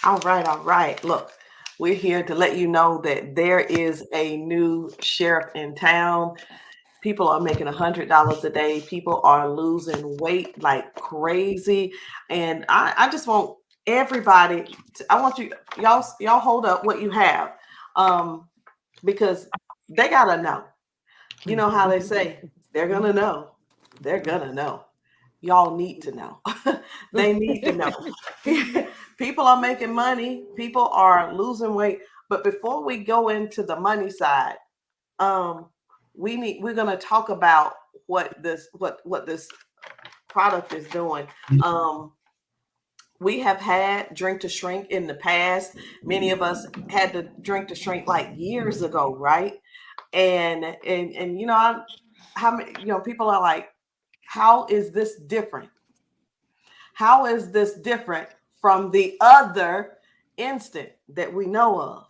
All right, all right. Look, we're here to let you know that there is a new sheriff in town. People are making $100 a day. People are losing weight like crazy. And I just want everybody I want y'all hold up what you have. Um, because they gotta know. You know how they say they're gonna know. They're gonna know. Y'all need to know. They need to know. People are making money. People are losing weight. But before we go into the money side, um, we're gonna talk about what this product is doing. Um, we have had drink to shrink in the past. Many of us had to drink to shrink like years ago, right? And how many people are like, how is this different? How is this different from the other instant that we know of?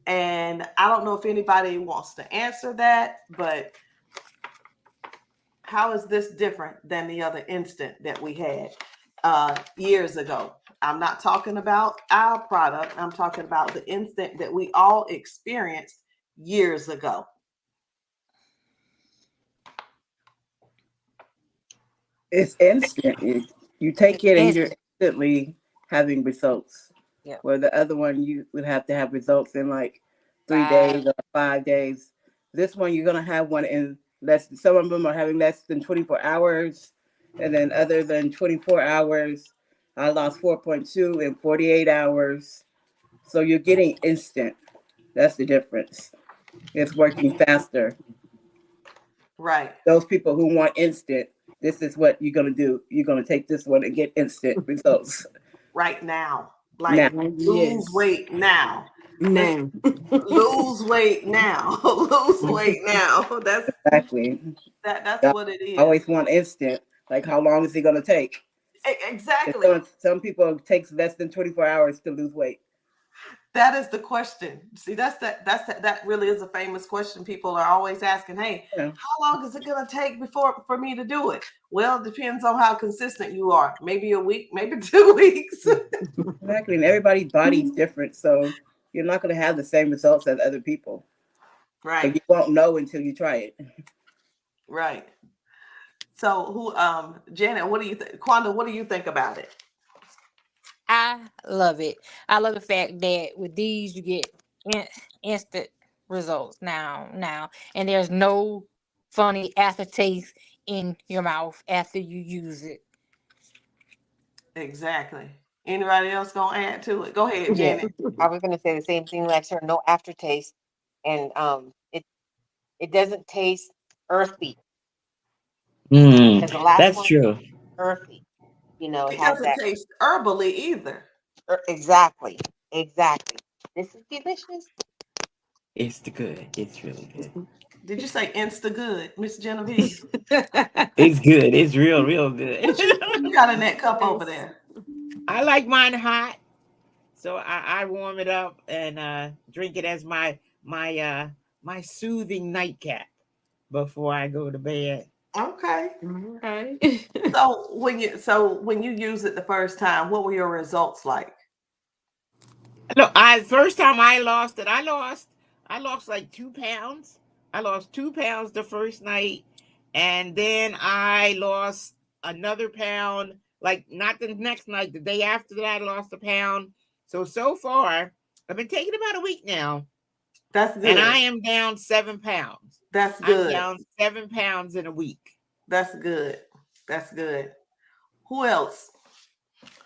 And I don't know if anybody wants to answer that, but how is this different than the other instant that we had years ago? I'm not talking about our product. I'm talking about the instant that we all experienced years ago. It's instant. You take It's it and you're instant. instantly having results. Yeah. Where the other one you would have to have results in like 3 days Five. or 5 days. This one you're gonna have one in less. Some of them are having less than 24 hours, and then other than 24 hours. I lost 4.2 in 48 hours. So you're getting instant. That's the difference. It's working faster. Right. Those people who want instant, this is what you're gonna do. You're gonna take this one and get instant results Right now. now. Like lose Yes. weight now. Listen, Now. lose weight now. Lose weight now. Exactly. That's I what it is. always want instant. Like how long is it gonna take? Exactly. Some people it takes less than 24 hours to lose weight. That is the question. See, that really is a famous question people are always asking. Hey, Yeah, how long is it gonna take before for me to do it? Well, it depends on how consistent you are. Maybe a week, maybe 2 weeks. exactly. And everybody's body's different, so you're not gonna have the same results as other people. But Right, you won't know until you try it. right. So who Janet, what do you think? Quanda, what do you think about it? I love it. I love the fact that with these you get in, instant results now, and there's no funny aftertaste in your mouth after you use it. Exactly. Anybody else gonna add to it? Go ahead, Yeah. Janet. I was going to say the same thing like her, no aftertaste, and it doesn't taste earthy Mm, because the last that's one true. earthy. It It has doesn't that taste herbally either. exactly, exactly. This is delicious. It's the good. It's really good. Did you say insta good, Miss Genevieve? It's good. It's real, real good. What you got in that cup over Yes. there? I like mine hot, so I warm it up and drink it as my soothing nightcap before I go to bed. Okay. Okay. So when you use it the first time, what were your results like? No, I first time I lost it, I lost like 2 pounds. I lost 2 pounds the first night, and then I lost another pound. Like not the next night, the day after that, I lost a pound. So far, I've been taking about a week now, That's and I good. am down 7 pounds. That's I'm good. down 7 pounds in a week. That's good. That's good. Who else?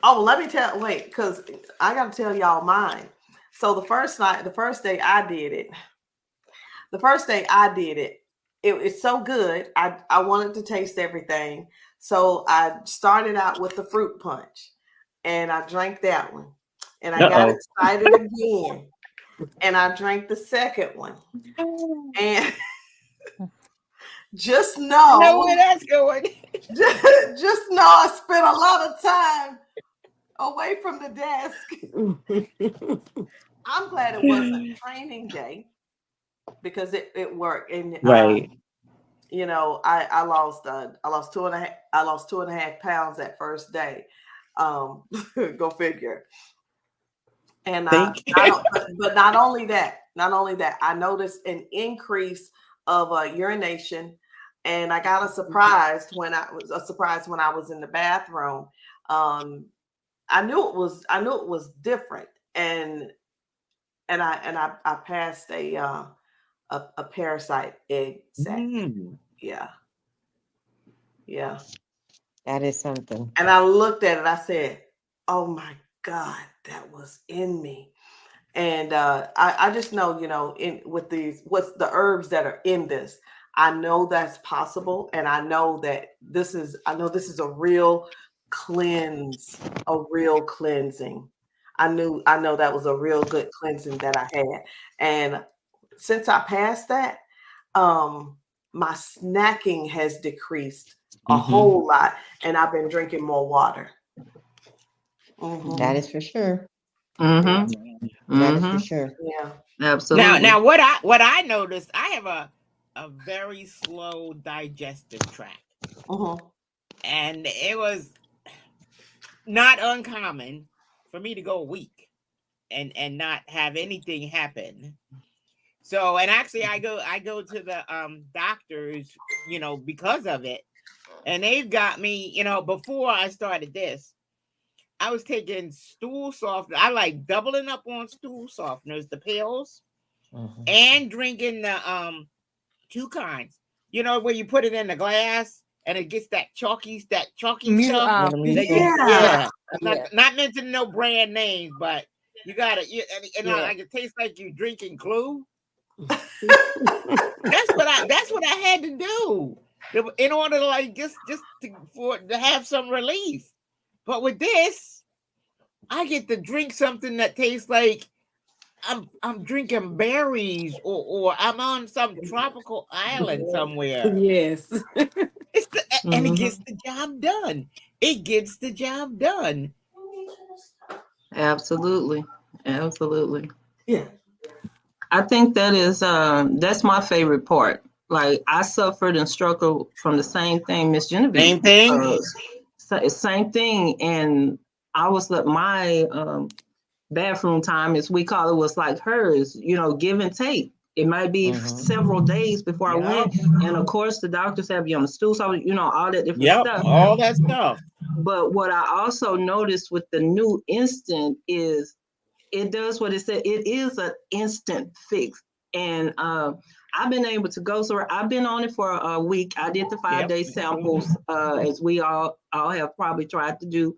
Oh, let me tell. Wait, because I got to tell y'all mine. So the first day I did it, it's so good. I wanted to taste everything, so I started out with the fruit punch, and I drank that one, and I Uh got oh. excited again, and I drank the second one, and just I know know, where that's going. just know, I spent a lot of time away from the desk. I'm glad it wasn't training day because it worked, and Right. I lost 2.5 pounds that first day. Go figure. And Think. but not only that, I noticed an increase of urination, and I got a surprise when I was in the bathroom. I knew it was different, and I passed a parasite exam. Mm. Yeah, yeah. That is something. And I looked at it. I said, "Oh my God, that was in me." And I just know, in with these, what's the herbs that are in this, I know that's possible, and I know this is a real cleanse, a real cleansing. I know that was a real good cleansing that I had, and since I passed that, my snacking has decreased a whole lot, and I've been drinking more water. That is for sure. Mm-hmm. That is for Mm-hmm. sure. Yeah. Absolutely. Now what I noticed, I have a very slow digestive tract, and it was not uncommon for me to go a week and not have anything happen. So, and actually I go to the doctors, because of it. And they've got me, before I started this, I was taking stool softener. I like doubling up on stool softeners, the pills, and drinking the two kinds. Where you put it in the glass and it gets that chalky stuff. Yeah. Yeah. Not mentioning no brand names, but you gotta, like it tastes like you drinking glue. That's what I had to do in order to like just to have some relief. But with this, I get to drink something that tastes like I'm drinking berries or I'm on some tropical island somewhere. Yes. And it gets the job done. It gets the job done. Absolutely. Absolutely. Yeah. I think that's my favorite part. Like I suffered and struggled from the same thing, Miss Genevieve. Same thing. Same thing. And I was like, my bathroom time, as we call it, was like hers, give and take. It might be several days before I went. And of course, the doctors have you on the stool, so, all that different stuff. All that stuff. But what I also noticed with the new instant is it does what it said. It is an instant fix. And I've been able to go. So I've been on it for a week. I did the 5-day samples, as we all have probably tried to do.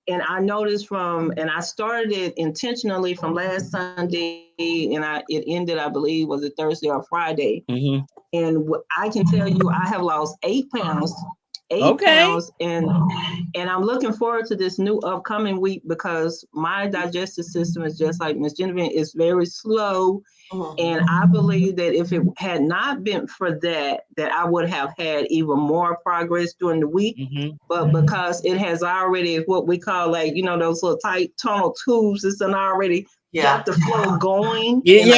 And I noticed and I started it intentionally from last Sunday, and it ended, I believe, was it Thursday or Friday. And I can tell you, I have lost 8 pounds. 8 pounds, and I'm looking forward to this new upcoming week because my digestive system is just like Miss Genevieve, is very slow. And I believe that if it had not been for that I would have had even more progress during the week. But because it has already what we call those little tight tunnel tubes, it's already got the flow going in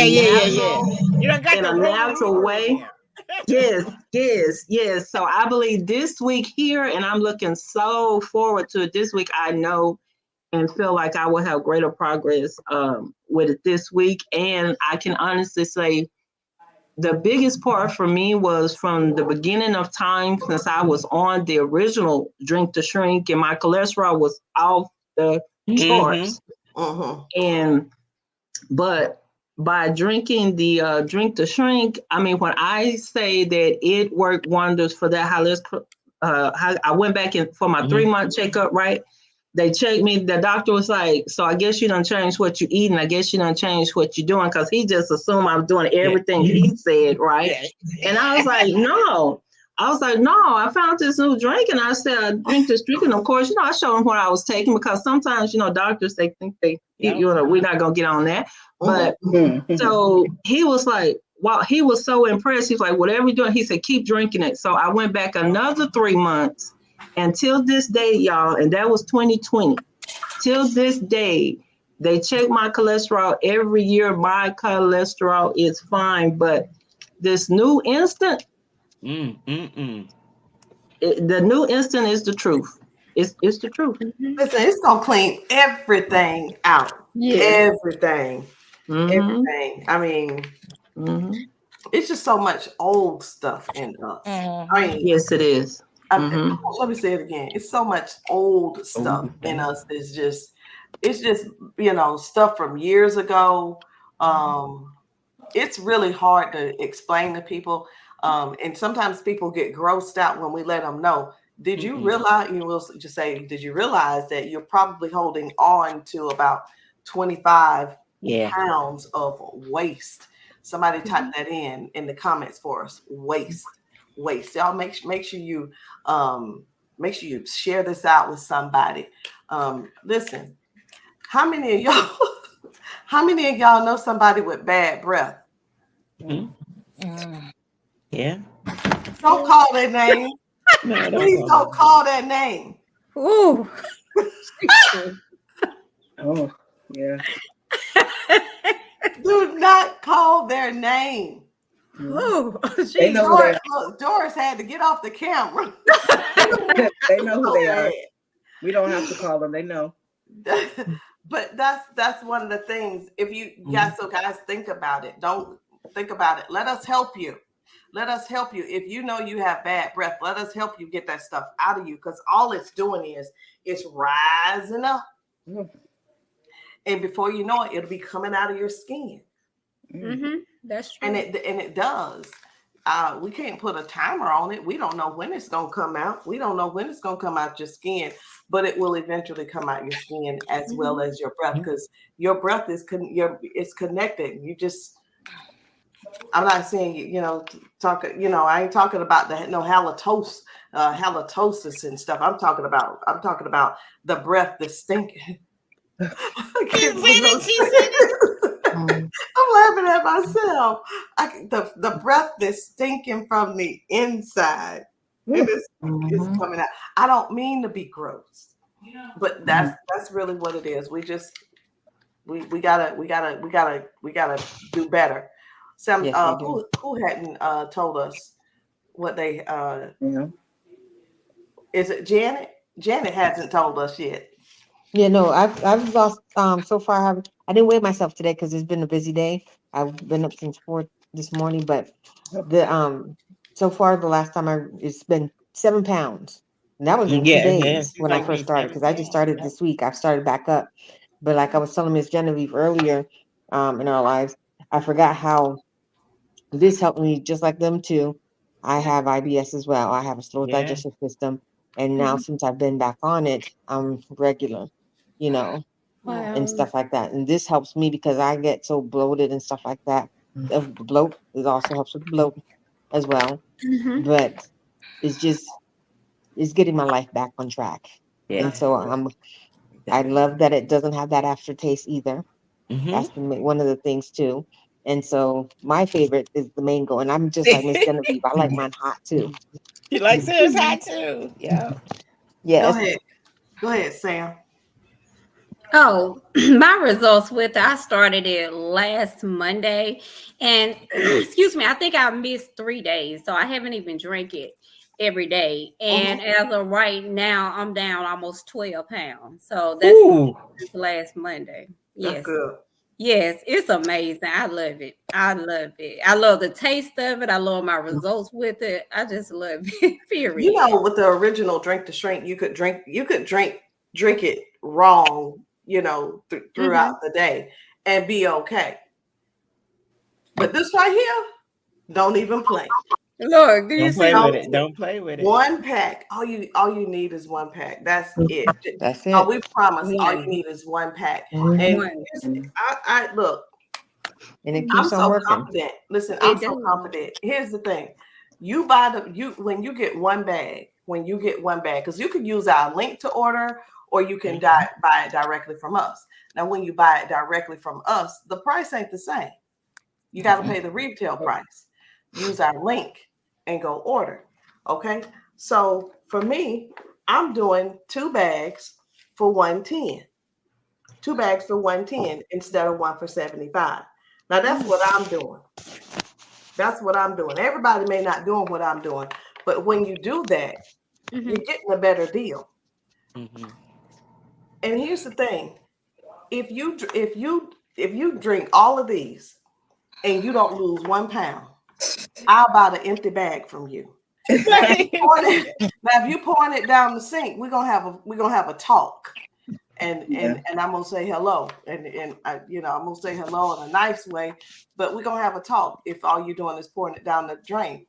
a natural way. Yes. So I believe this week here, and I'm looking so forward to it. This week, I know and feel like I will have greater progress with it this week. And I can honestly say the biggest part for me was from the beginning of time, since I was on the original Drink to Shrink, and my cholesterol was off the charts. But by drinking the Drink to Shrink, I mean, when I say that it worked wonders for that I went back in for my 3-month checkup, right? They checked me. The doctor was like, so I guess you done changed what you eat, and I guess you done changed what you're doing, because he just assumed I was doing everything he said, right? And I was like, no. I found this new drink, and I said, I drink this drink. And of course, I showed him what I was taking, because sometimes, doctors, they think we're not going to get on that. But so he was like, wow, he was so impressed. He's like, whatever you're doing, he said, keep drinking it. So I went back another 3 months until this day, y'all, and that was 2020. Till this day, they check my cholesterol every year. My cholesterol is fine, but this new instant, the new instant is the truth. It's the truth. Listen, it's gonna clean everything out. Yeah. Everything. Mhm. Everything. I mean, Mhm. it's just so much old stuff in us. I mean, Yes, it is. Mhm. let me say it again. It's so much old stuff in us. It's just, stuff from years ago. It's really hard to explain to people. And sometimes people get grossed out when we let them know. Did you realize, you will just say, did you realize that you're probably holding on to about 25 pounds of waste? Somebody type that in the comments for us. Waste. Y'all make sure you share this out with somebody. Listen, how many of y'all know somebody with bad breath? Yeah. Don't call their name. No, Please don't call that name. Ooh. Oh, yeah. Do not call their name. Ooh. They know who they Doris, look, Doris had to get off the camera. are. They know who they are. Okay. We don't have to call them. They know. But that's one of the things. If you guys, so guys, think about it. Don't think about it. Let us help you. Let us help you. If you know you have bad breath, let us help you get that stuff out of you, because all it's doing is it's rising up. And before you know it, it'll be coming out of your skin. That's true. And it does. We can't put a timer on it. We don't know when it's gonna come out. We don't know when it's gonna come out your skin, but it will eventually come out your skin as well as your breath, because your breath is connected. You just, I'm not saying I ain't talking about halitosis and stuff. I'm talking about the breath that's stinking. I can't believe I'm laughing at myself. The breath that's stinking from the inside, and it's coming out. I don't mean to be gross, but that's really what it is. We gotta do better. Some Yes, we do. who hadn't told us what they Yeah. is it Janet? Janet hasn't told us yet. Yeah, no, I've lost so far. I didn't weigh myself today because it's been a busy day. I've been up since 4 this morning, but the so far the last time it's been 7 pounds, and that was in 2 days when I first started, because I just started this week. I've started back up, but like I was telling Miss Genevieve earlier, in our lives, I forgot how this helped me, just like them too. I have IBS as well. I have a slow digestive system, and now since I've been back on it, I'm regular, Wow. and stuff like that. And this helps me because I get so bloated and stuff like that. The bloat, it also helps with the bloat as well. But it's getting my life back on track. And so I love that it doesn't have that aftertaste either. That's one of the things too. And so my favorite is the mango, and I'm just like Miss Genevieve. I like mine hot too. She likes hers hot too. Yeah. Yes. Go ahead, Sam. Oh, my results with it, I started it last Monday, and excuse me, I think I missed 3 days, so I haven't even drank it every day. And as of right now, I'm down almost 12 pounds. So that's last Monday. Yes. That's good. Yes, it's amazing. I love it. I love it. I love the taste of it. I love my results with it. I just love it. Period. With the original Drink to Shrink, you could drink it wrong, throughout the day and be okay. But this right here, don't even play. Look, do you see? Don't play with it. 1 pack. All you need is 1 pack. That's it. That's it. We promise. All you need is 1 pack. And I look. And it keeps I'm on so working. confident. Listen, I'm so confident. Here's the thing: you buy when you get 1 bag. When you get 1 bag, because you can use our link to order, or you can buy it directly from us. Now, when you buy it directly from us, the price ain't the same. You got to pay the retail price. Use our link and go order. Okay. So for me, I'm doing 2 bags for $110. 2 bags for $110 instead of 1 for $75. Now that's what I'm doing. That's what I'm doing. Everybody may not doing what I'm doing, but when you do that, you're getting a better deal. Mhm. And here's the thing: if you drink all of these and you don't lose 1 pound, I'll buy the empty bag from you. Now, if you pouring it down the sink, we're gonna have a talk, and Yeah. and I'm gonna say hello, and I, I'm gonna say hello in a nice way, but we're gonna have a talk. If all you're doing is pouring it down the drain,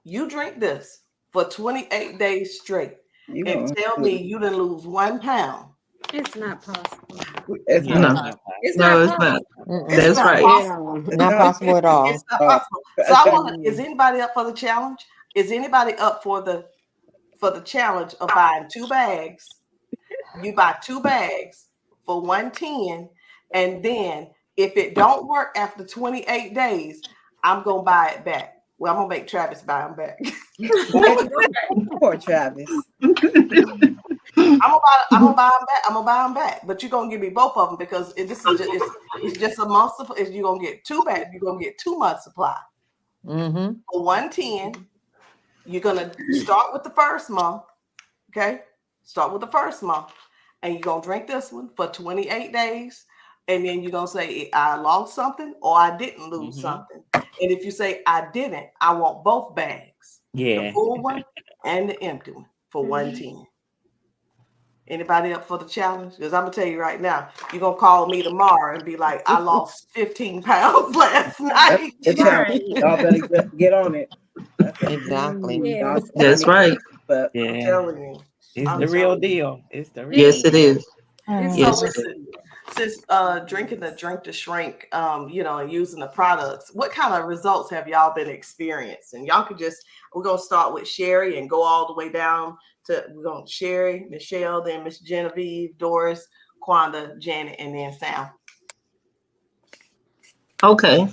you drink this for 28 days straight, You and gonna tell me you didn't lose 1 pound. It's not possible. it's No, not. No. not It's No, not it's not. possible. It's That's not right. possible. Not possible at all. It's not possible. So I want to. Is anybody up for the challenge? Is anybody up for the challenge of buying 2 bags? You buy 2 bags for $110, and then if it don't work after 28 days, I'm gonna buy it back. Well, I'm gonna make Travis buy them back. Poor Travis. I'm gonna buy them back. I'm gonna buy them back. But you're gonna give me both of them because it's just a month. If you're gonna get 2 bags, you're gonna get 2 months supply. Mm-hmm. For $110, you're gonna start with the first month. Okay, start with the first month, and you're gonna drink this one for 28 days, and then you're gonna say I lost something or I didn't lose something. And if you say I didn't, I want both bags, the Yeah. full one and the empty one for $110. Anybody up for the challenge? Because I'm gonna tell you right now, you're gonna call me tomorrow and be like, I lost 15 pounds last night. The challenge. Y'all better get on it. That's it. Exactly. Yes. That's right. But I'm Yeah. telling you. It's I'm the real telling you. deal. It's the real Yes, it is. It's Yes. So listen, since drinking the drink to shrink, and using the products, what kind of results have y'all been experiencing? Y'all could we're gonna start with Sherry and go all the way down to Sherry, Michelle, then Miss Genevieve, Doris, Quanda, Janet, and then Sam. Okay.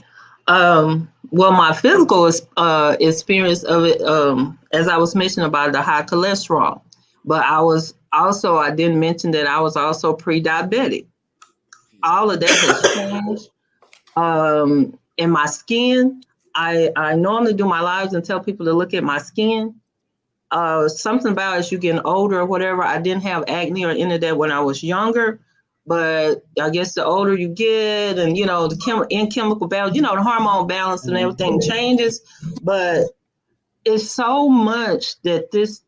Well, my physical experience of it, as I was mentioning about the high cholesterol, but I didn't mention that I was also pre-diabetic. All of that has changed. In my skin, I normally do my lives and tell people to look at my skin. Something about as you getting older or whatever, I didn't have acne or any of that when I was younger. But I guess the older you get, and the chemical balance, the hormone balance and everything changes. But it's so much that's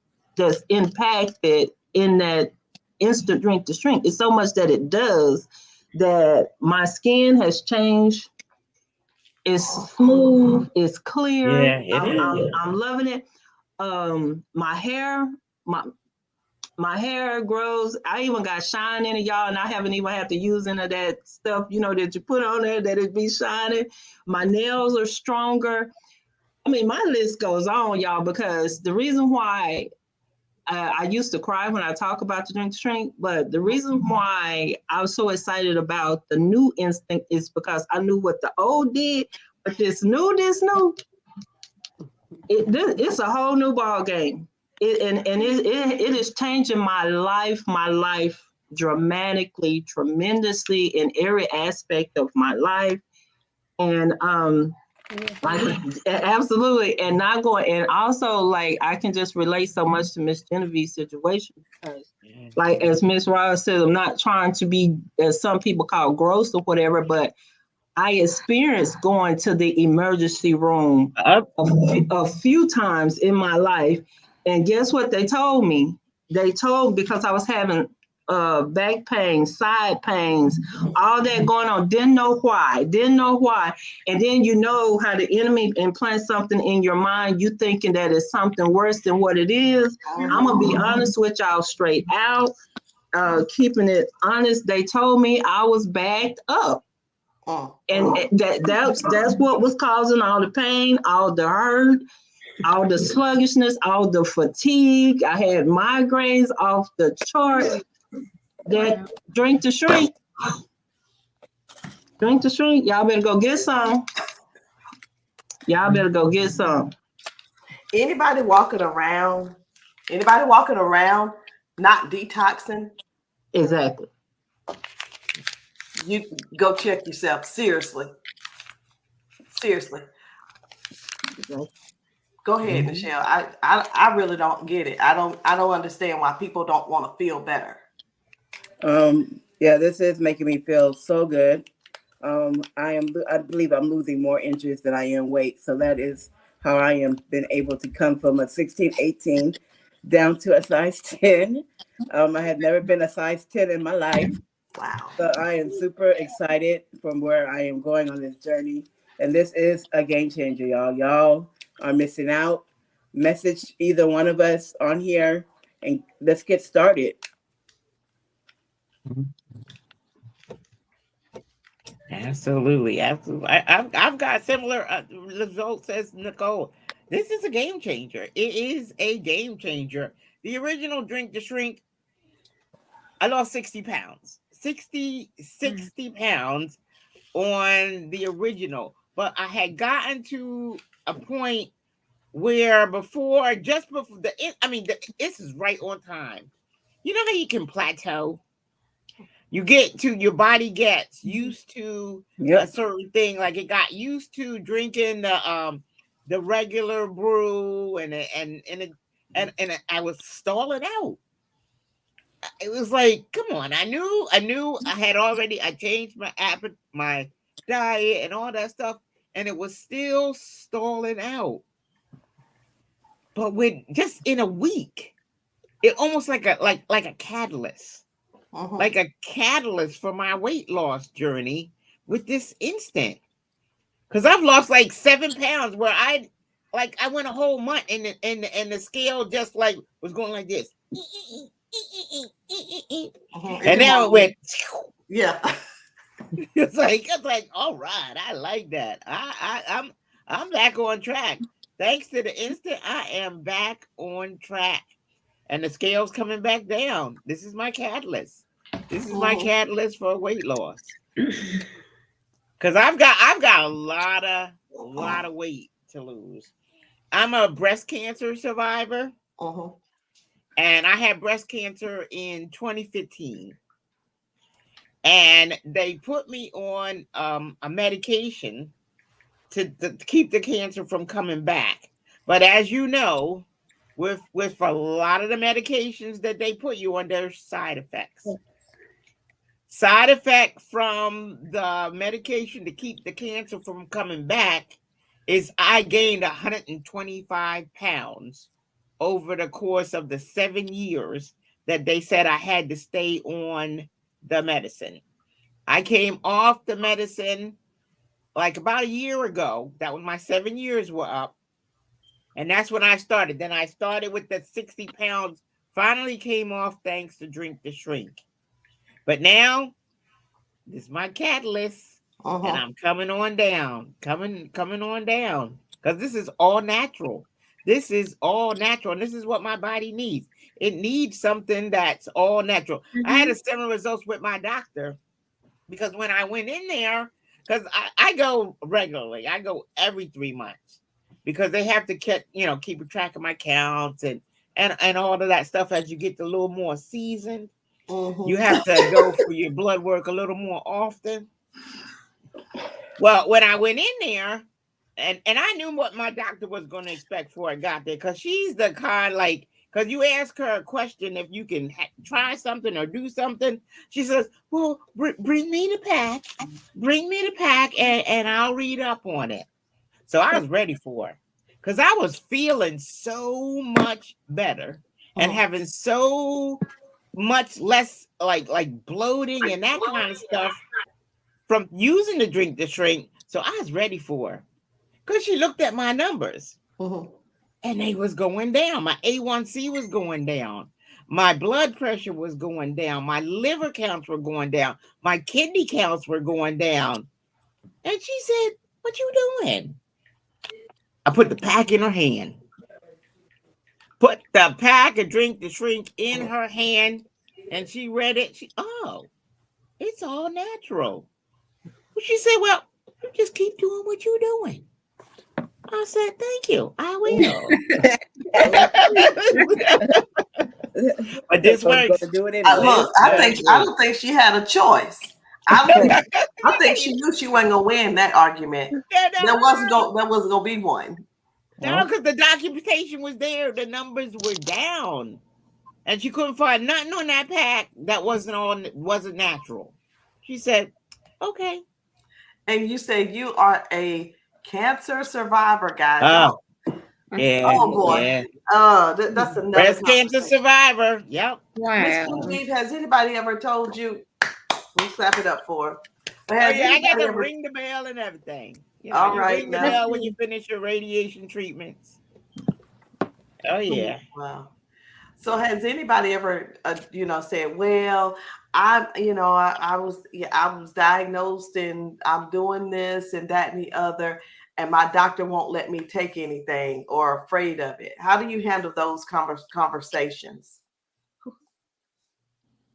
impacted in that instant drink to shrink. It's so much that it does that my skin has changed. It's smooth. It's clear. Yeah, it is. I'm loving it. My hair, my hair grows. I even got shine in it, y'all, and I haven't even had to use any of that stuff, that you put on there that it be shining. My nails are stronger. I mean, my list goes on, y'all, because the reason why I used to cry when I talk about the drink to shrink, but the reason why I was so excited about the new instinct is because I knew what the old did, but this new, it's a whole new ball game. It is changing my life dramatically, tremendously in every aspect of my life. And absolutely. And also I can just relate so much to Miss Genevieve's situation because as Miss Ross said, I'm not trying to be, as some people call, gross or whatever, but I experienced going to the emergency room a few times in my life. And guess what they told me? Because I was having back pain, side pains, all that going on. Didn't know why. And then how the enemy implants something in your mind, you thinking that it's something worse than what it is. I'm going to be honest with y'all straight out, keeping it honest. They told me I was backed up. And that's what was causing all the pain, all the hurt, all the sluggishness, all the fatigue. I had migraines off the chart. That drink to shrink. Y'all better go get some. Anybody walking around not detoxing? Exactly. You go check yourself. Seriously. Go ahead, Michelle. I really don't get it. I don't understand why people don't want to feel better. Yeah, this is making me feel so good. I believe I'm losing more inches than I am weight. So that is how I am been able to come from a 16, 18 down to a size 10. I have never been a size 10 in my life. Wow. So I am super excited from where I am going on this journey. And this is a game changer, y'all. Y'all are missing out. Message either one of us on here and let's get started. Absolutely. I've got similar results as Nicole. This is a game changer. It is a game changer. The original Drink to Shrink, I lost 60 pounds. 60 pounds on the original. But I had gotten to a point where just before this is right on time. You know how you can plateau? Your body gets used to a certain thing. Like it got used to drinking the regular brew and I was stalling out. It was like, come on. I knew I changed my diet and all that stuff, and it was still stalling out. But just in a week, it almost like a catalyst. Like a catalyst for my weight loss journey with this instant. Because I've lost like 7 pounds where I went a whole month and the scale just like was going like this. And now it went. Yeah. It's like, all right, I like that. I'm back on track. Thanks to the instant, I am back on track. And the scale's coming back down. This is my catalyst. This is my catalyst for weight loss. Because I've got a lot of weight to lose. I'm a breast cancer survivor. And I had breast cancer in 2015. And they put me on a medication to keep the cancer from coming back. But as you know, with a lot of the medications that they put you on, there's side effects. Side effect from the medication to keep the cancer from coming back is I gained 125 pounds over the course of the 7 years that they said I had to stay on the medicine. I came off the medicine like about a year ago. That was my 7 years were up. And that's when I started. Then I started with the 60 pounds, finally came off thanks to Drink to Shrink. But now, this is my catalyst, and I'm coming on down, coming on down, because this is all natural. This is all natural, and this is what my body needs. It needs something that's all natural. I had a similar results with my doctor, because when I went in there, because I go regularly, I go every 3 months, because they have to keep track of my counts and all of that stuff as you get a little more seasoned. You have to go for your blood work a little more often. Well, when I went in there, and I knew what my doctor was going to expect before I got there, because she's the kind because you ask her a question if you can try something or do something. She says, well, bring me the pack and I'll read up on it. So I was ready for it because I was feeling so much better and having so much less like bloating and that kind of stuff from using the Drink to Shrink. So I was ready for her because she looked at my numbers and they was going down. My A1C was going down. My blood pressure was going down. My liver counts were going down. My kidney counts were going down. And she said, what you doing? I put the pack in her hand. Put the pack of Drink to Shrink in her hand, and she read it. It's all natural. She said, well, you just keep doing what you're doing. I said, thank you. I will. But this works. Do it anyway. Look, I don't think she had a choice. I think she knew she wasn't gonna win that argument. There wasn't gonna be one. No, because the documentation was there. The numbers were down. And she couldn't find nothing on that pack that wasn't natural. She said, okay. And you say you are a cancer survivor, guys. Oh, yeah. Oh boy. Yeah. That's another Breast cancer conversation. survivor. Yep. Miss Wow. Steve, has anybody ever told you? We clap it up for her. But Oh, has yeah, I got anybody to ever- ring the bell and everything. You know, All you right, ring the now. bell when you finish your radiation treatments. Oh, yeah. Wow. So has anybody ever, said, well, I was diagnosed and I'm doing this and that and the other, and my doctor won't let me take anything or afraid of it. How do you handle those conversations?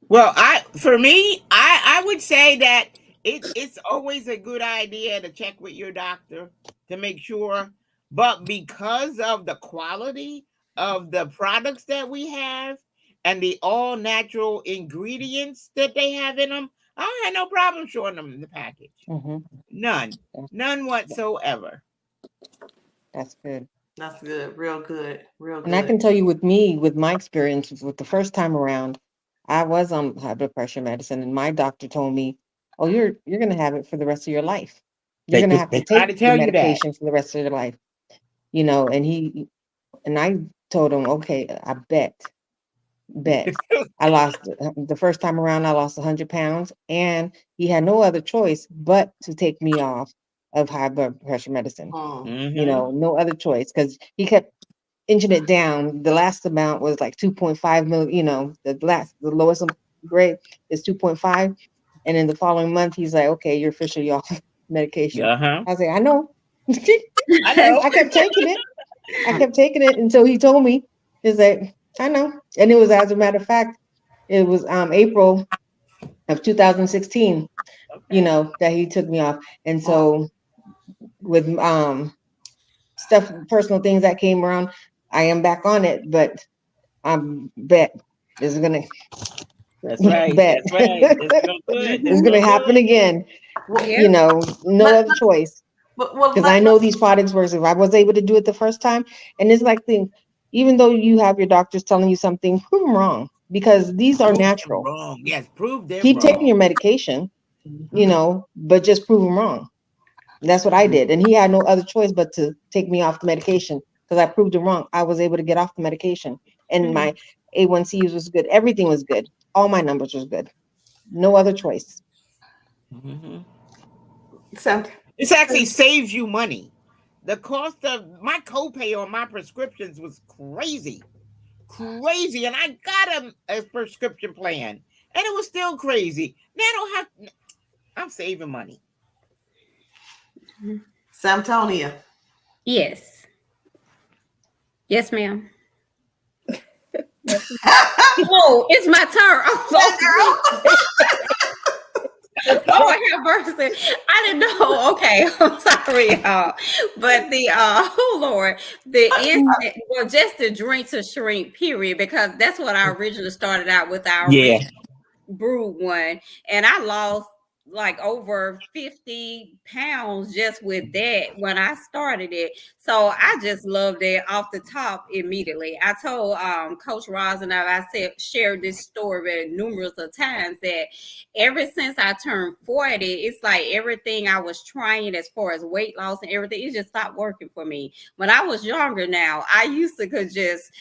Well, I would say that it's always a good idea to check with your doctor to make sure. But because of the quality of the products that we have and the all natural ingredients that they have in them, I don't have no problem showing them in the package. None whatsoever. That's good. That's good. Real good. Real good. And I can tell you with me, with my experience with the first time around, I was on high blood pressure medicine, and my doctor told me, "Oh, you're going to have it for the rest of your life. You're going to have to try to take tell the you that. medication for the rest of your life." And I told him, "Okay, I bet." I lost the first time around. I lost 100 pounds, and he had no other choice but to take me off of high blood pressure medicine. Mhm. No other choice, because he kept inching it down. The last amount was like 2.5 million. The lowest grade is 2.5, and in the following month, he's like, "Okay, you're officially off medication." Uh-huh. I was like, "I know." I know. I kept taking it until he told me. He's like, "I know," and it was, as a matter of fact, it was April of 2016. That he took me off, and so with stuff, personal things that came around, I am back on it, but bet is gonna That's right. bet That's right. That's real good. it's gonna happen again. Yep. No other choice. Because I know these products work. If I was able to do it the first time, and it's like even though you have your doctors telling you something, prove them wrong, because these are Prove them natural. wrong. Yes, prove them Keep wrong. taking your medication, but just prove them wrong. That's what I did, and he had no other choice but to take me off the medication, because I proved him wrong. I was able to get off the medication, and my A1C was good. Everything was good. All my numbers was good. No other choice. Mhm. So, This actually saves you money. The cost of my copay on my prescriptions was crazy, and I got a prescription plan, and it was still crazy. Now I'm saving money. Samtonia. Yes. Yes, ma'am. Oh, it's my turn. Oh, have mercy. I didn't know. Okay, I'm sorry, y'all. But Lord, the instant, well, just the drink to shrink, period, because that's what I originally started out with, our brewed one, and I lost like over 50 pounds just with that when I started it. So I just loved it off the top immediately. I told Coach Roz, and I shared this story numerous of times, that ever since I turned 40, it's like everything I was trying as far as weight loss and everything, it just stopped working for me. When I was younger, now I used to could just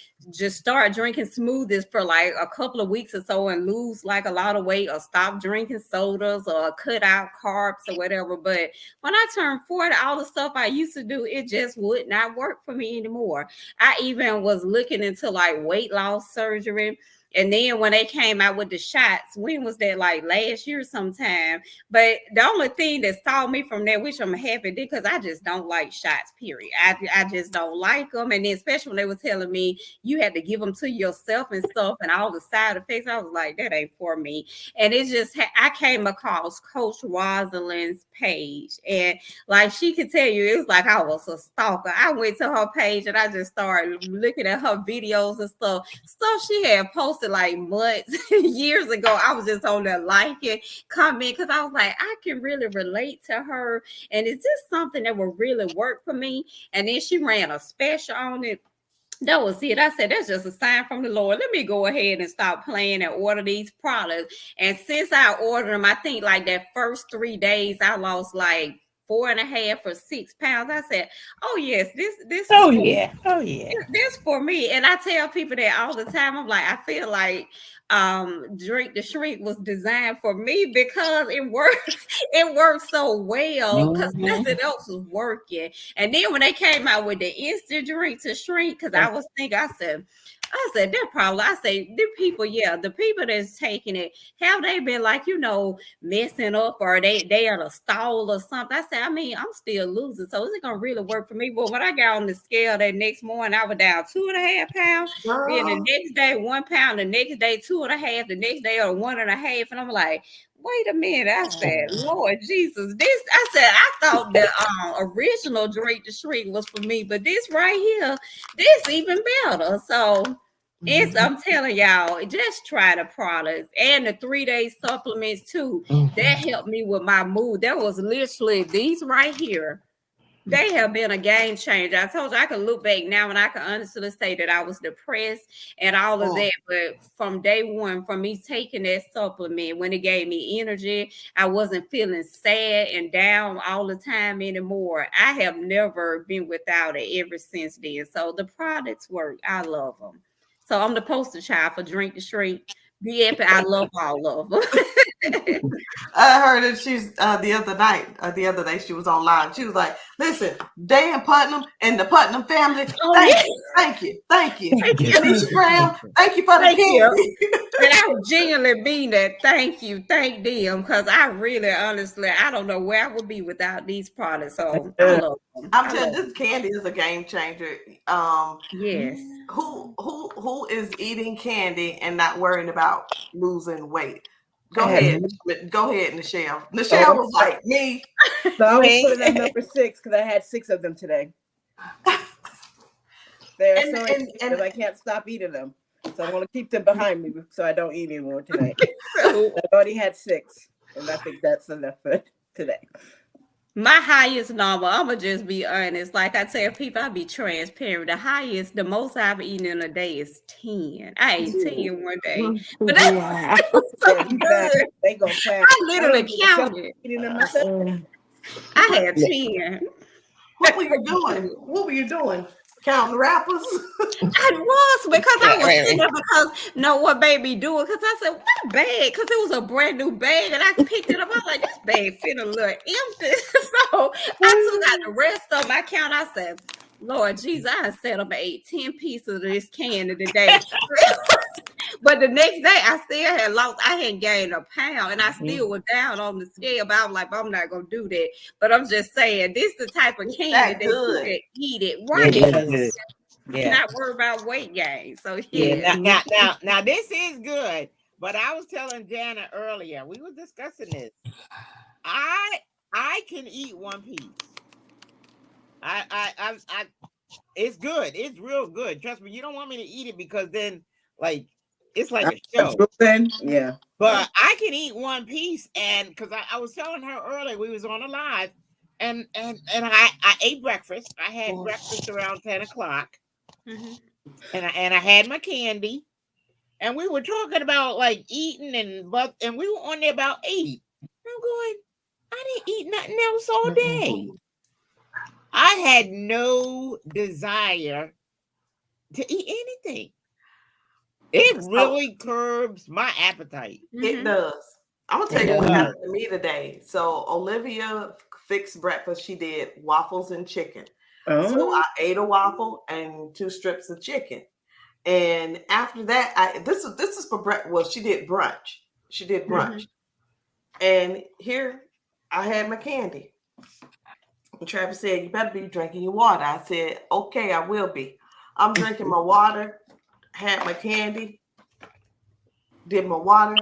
start drinking smoothies for like a couple of weeks or so and lose like a lot of weight, or stop drinking sodas, or cut out carbs or whatever. But when I turned 40, all the stuff I used to do, it just would not work for me anymore. I even was looking into like weight loss surgery. And then when they came out with the shots, when was that, like last year sometime? But the only thing that stopped me from that, which I'm happy, because I just don't like shots, period. I just don't like them. And then especially when they were telling me you had to give them to yourself and stuff, and all the side effects, I was like, that ain't for me. And it's just, I came across Coach Rosalind's page, and like she could tell you, it was like I was a stalker. I went to her page and I just started looking at her videos and stuff she had posted posted like months, years ago. I was just on there liking, comment, because I was like, I can really relate to her. And is this something that will really work for me? And then she ran a special on it. That was it. I said, that's just a sign from the Lord. Let me go ahead and start playing and order these products. And since I ordered them, I think like that first 3 days, I lost like 4.5 or 6 pounds. I said, oh yes, this Oh is for yeah. Oh yeah. this for me. And I tell people that all the time. I'm like, I feel like Drink the Shrink was designed for me because it worked. It worked so well because nothing else was working. And then when they came out with the instant drink to shrink, because I was thinking, I said, they're probably, I say, the people, yeah, the people that's taking it, have they been like, messing up, or they at a stall or something? I said, I mean, I'm still losing. So is it going to really work for me? But when I got on the scale that next morning, I was down 2.5 pounds. Then the next day, 1 pound, the next day, 2.5, the next day, or 1.5. And I'm like, wait a minute. I said, Lord Jesus, I thought the original Drink the Shrink was for me, but this right here, this even better. So I'm telling y'all, just try the products and the 3-day supplements too. That helped me with my mood. That was literally these right here. They have been a game changer. I told you I can look back now and I can honestly say that I was depressed and all of that. But from day one, from me taking that supplement, when it gave me energy, I wasn't feeling sad and down all the time anymore. I have never been without it ever since then. So the products work. I love them. So I'm the poster child for Drink the Shrink. Be happy. I love all of them. I heard it. She's the other day, she was on live. She was like, "Listen, Dan Putnam and the Putnam family. Thank you. Tanisha Graham, thank you for the candy." And I would genuinely mean that. Thank them, because I really, honestly, I don't know where I would be without these products. So I love them. I'm telling you, this candy is a game changer. Yes. Who is eating candy and not worrying about losing weight? Go ahead, Nichelle. Nichelle was like me. So I was putting at number 6 because I had 6 of them today. They're so addictive, I can't stop eating them. So I want to keep them behind me so I don't eat anymore today. I've already had 6, and I think that's enough for today. My highest number, I'm going to just be honest. Like I tell people, I be transparent. The most I've eaten in a day is 10. I ate 10 one day. But that's so good. They go fast. I literally counted. I had 10. What were you doing? Counting rappers? I was, because I was sitting there because what baby doing? Because I said, what bag? Because it was a brand new bag, and I picked it up. I was like, this bag feeling a little empty. So I took out the rest of my count. I said, Lord Jesus, I said I'm 10 pieces of this candy today. But the next day, I still had lost. I had gained a pound, and I still was down on the scale. But I was like, I'm not gonna do that. But I'm just saying, this is the type of candy that you can eat it right. Not worry about weight gain. So Now this is good. But I was telling Jana earlier, we were discussing this. I can eat one piece. I it's good. It's real good. Trust me. You don't want me to eat it because then it's like a show. Yeah. But I can eat one piece, and because I was telling her earlier, we was on a live, and I ate breakfast. I had breakfast around 10 o'clock, and I had my candy, and we were talking about eating and we were on there about 80. I'm going, I didn't eat nothing else all day. I had no desire to eat anything. It really curbs my appetite. It does. I'm gonna tell you what happened to me today. So Olivia fixed breakfast. She did waffles and chicken. So I ate a waffle and 2 strips of chicken. And after that, this is for breakfast. Well, she did brunch. And here I had my candy. And Travis said, "You better be drinking your water." I said, "Okay, I will be." I'm drinking my water. Had my candy, did my water,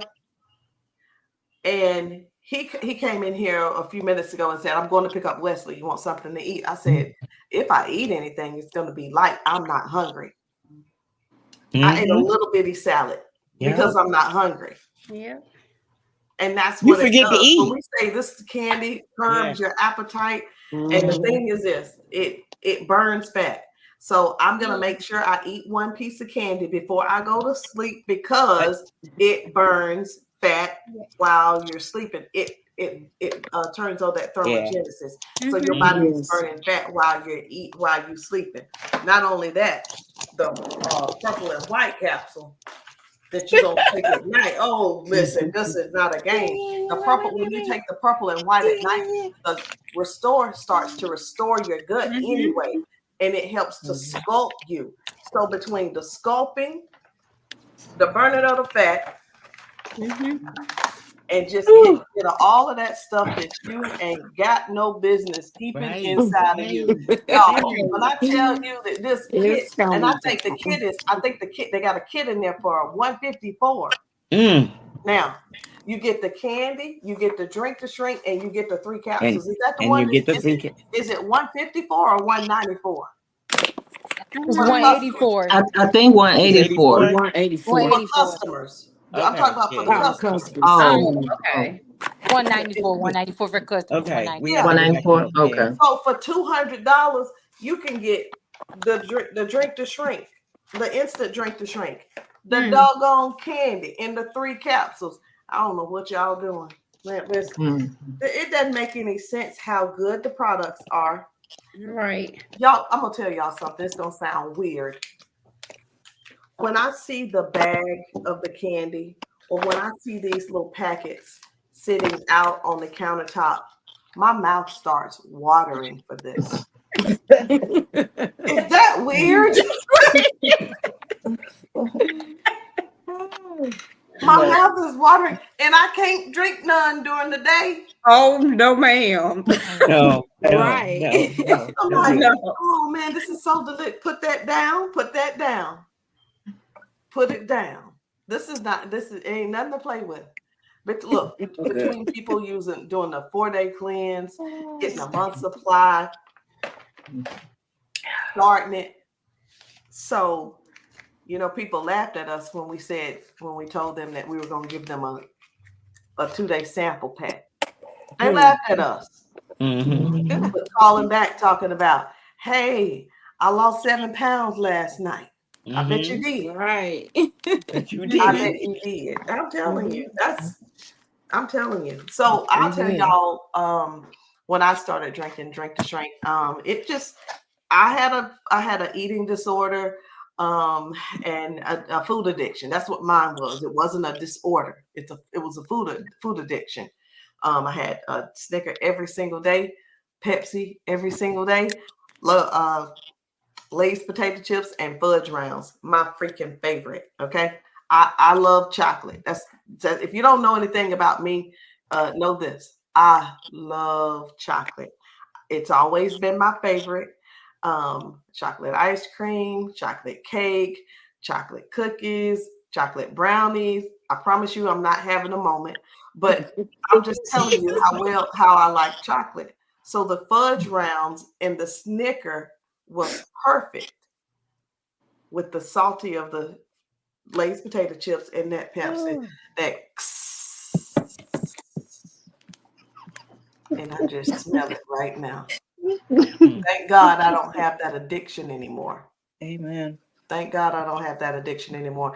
and he came in here a few minutes ago and said, "I'm going to pick up Wesley. You want something to eat?" I said, "If I eat anything, it's going to be light. I'm not hungry." I ate a little bitty salad. Yeah. because I'm not hungry. Yeah. And that's You what it forget to does. eat. When we say this candy curbs your appetite, and the Mhm. thing is this, it burns fat. So I'm gonna make sure I eat one piece of candy before I go to sleep because it burns fat while you're sleeping. It turns on that thermogenesis. So your body is Yes. burning fat while you're sleeping. Not only that, the purple and white capsule that you don't take at night. Oh, listen, this is not a game. The purple, when you take the purple and white at night, the restore starts to restore your gut anyway, and it helps to sculpt you. So between the sculpting, the burning of the fat, and just get rid of all of that stuff that you ain't got no business keeping inside of you. Y'all, when I tell you that this kit, It's and I coming think the down. kit is, I think the kit, they got a kit in there for $154. Mm. Now, you get the candy, you get the drink to shrink, and you get the 3 capsules. Is that the And one? you get the Is three. it $154 or $194? It's For the 184. I think 184. 184. 184. For customers. I'm talking about for the yeah. customers. Customers. Oh, Okay. 194. 194 for customers. Okay. 194. We have to go back 194. in there. Okay. So for $200, you can get the drink to shrink, the instant drink to shrink, the doggone candy, and the 3 capsules. I don't know what y'all doing. Man, listen, it doesn't make any sense how good the products are. Right. Y'all, I'm gonna tell y'all something. It's gonna sound weird. When I see the bag of the candy, or when I see these little packets sitting out on the countertop, my mouth starts watering for this. Is that weird? My mouth is watering, and I can't drink none during the day. Oh no, ma'am. No. Right. No. I'm like, oh man, this is so delicious. Put that down. Put that down. Put it down. This ain't nothing to play with. But look, between people doing the 4-day cleanse, getting a month supply, starting it. So, people laughed at us when we told them that we were going to give them a 2-day sample pack. They laughed at us. Mm-hmm. But calling back, talking about, hey, I lost 7 pounds last night. I bet you did. Right. But you I did. bet you did. I'm telling you. I'm telling you. So I'll tell y'all, when I started drinking Drink to Shrink, I had a eating disorder, and a food addiction. That's what mine was. It wasn't a disorder. It was a food addiction. I had a Snicker every single day, Pepsi every single day, Lay's potato chips and fudge rounds, my freaking favorite. Okay, I love chocolate. That's if you don't know anything about me, know this: I love chocolate. It's always been my favorite. Chocolate ice cream, chocolate cake, chocolate cookies, chocolate brownies. I promise you, I'm not having a moment, but I'm just telling you how I like chocolate. So the fudge rounds and the Snicker was perfect with the salty of the Lay's potato chips and that Pepsi. And I just smell it right now. Thank God I don't have that addiction anymore. Amen. Thank God I don't have that addiction anymore.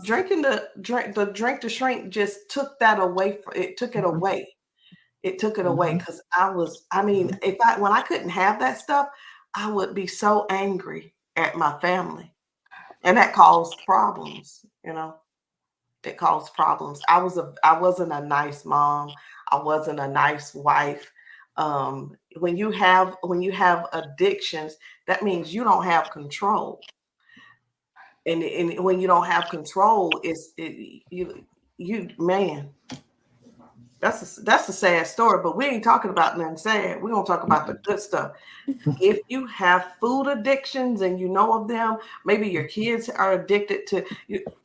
Drinking the drink to shrink just took that away. It took it away. It took it away because when I couldn't have that stuff, I would be so angry at my family, and that caused problems. It caused problems. I wasn't a nice mom. I wasn't a nice wife. When you have addictions, that means you don't have control. And when you don't have control, man, that's a sad story. But we ain't talking about nothing sad. We're gonna talk about the good stuff. If you have food addictions and you know of them, maybe your kids are addicted to.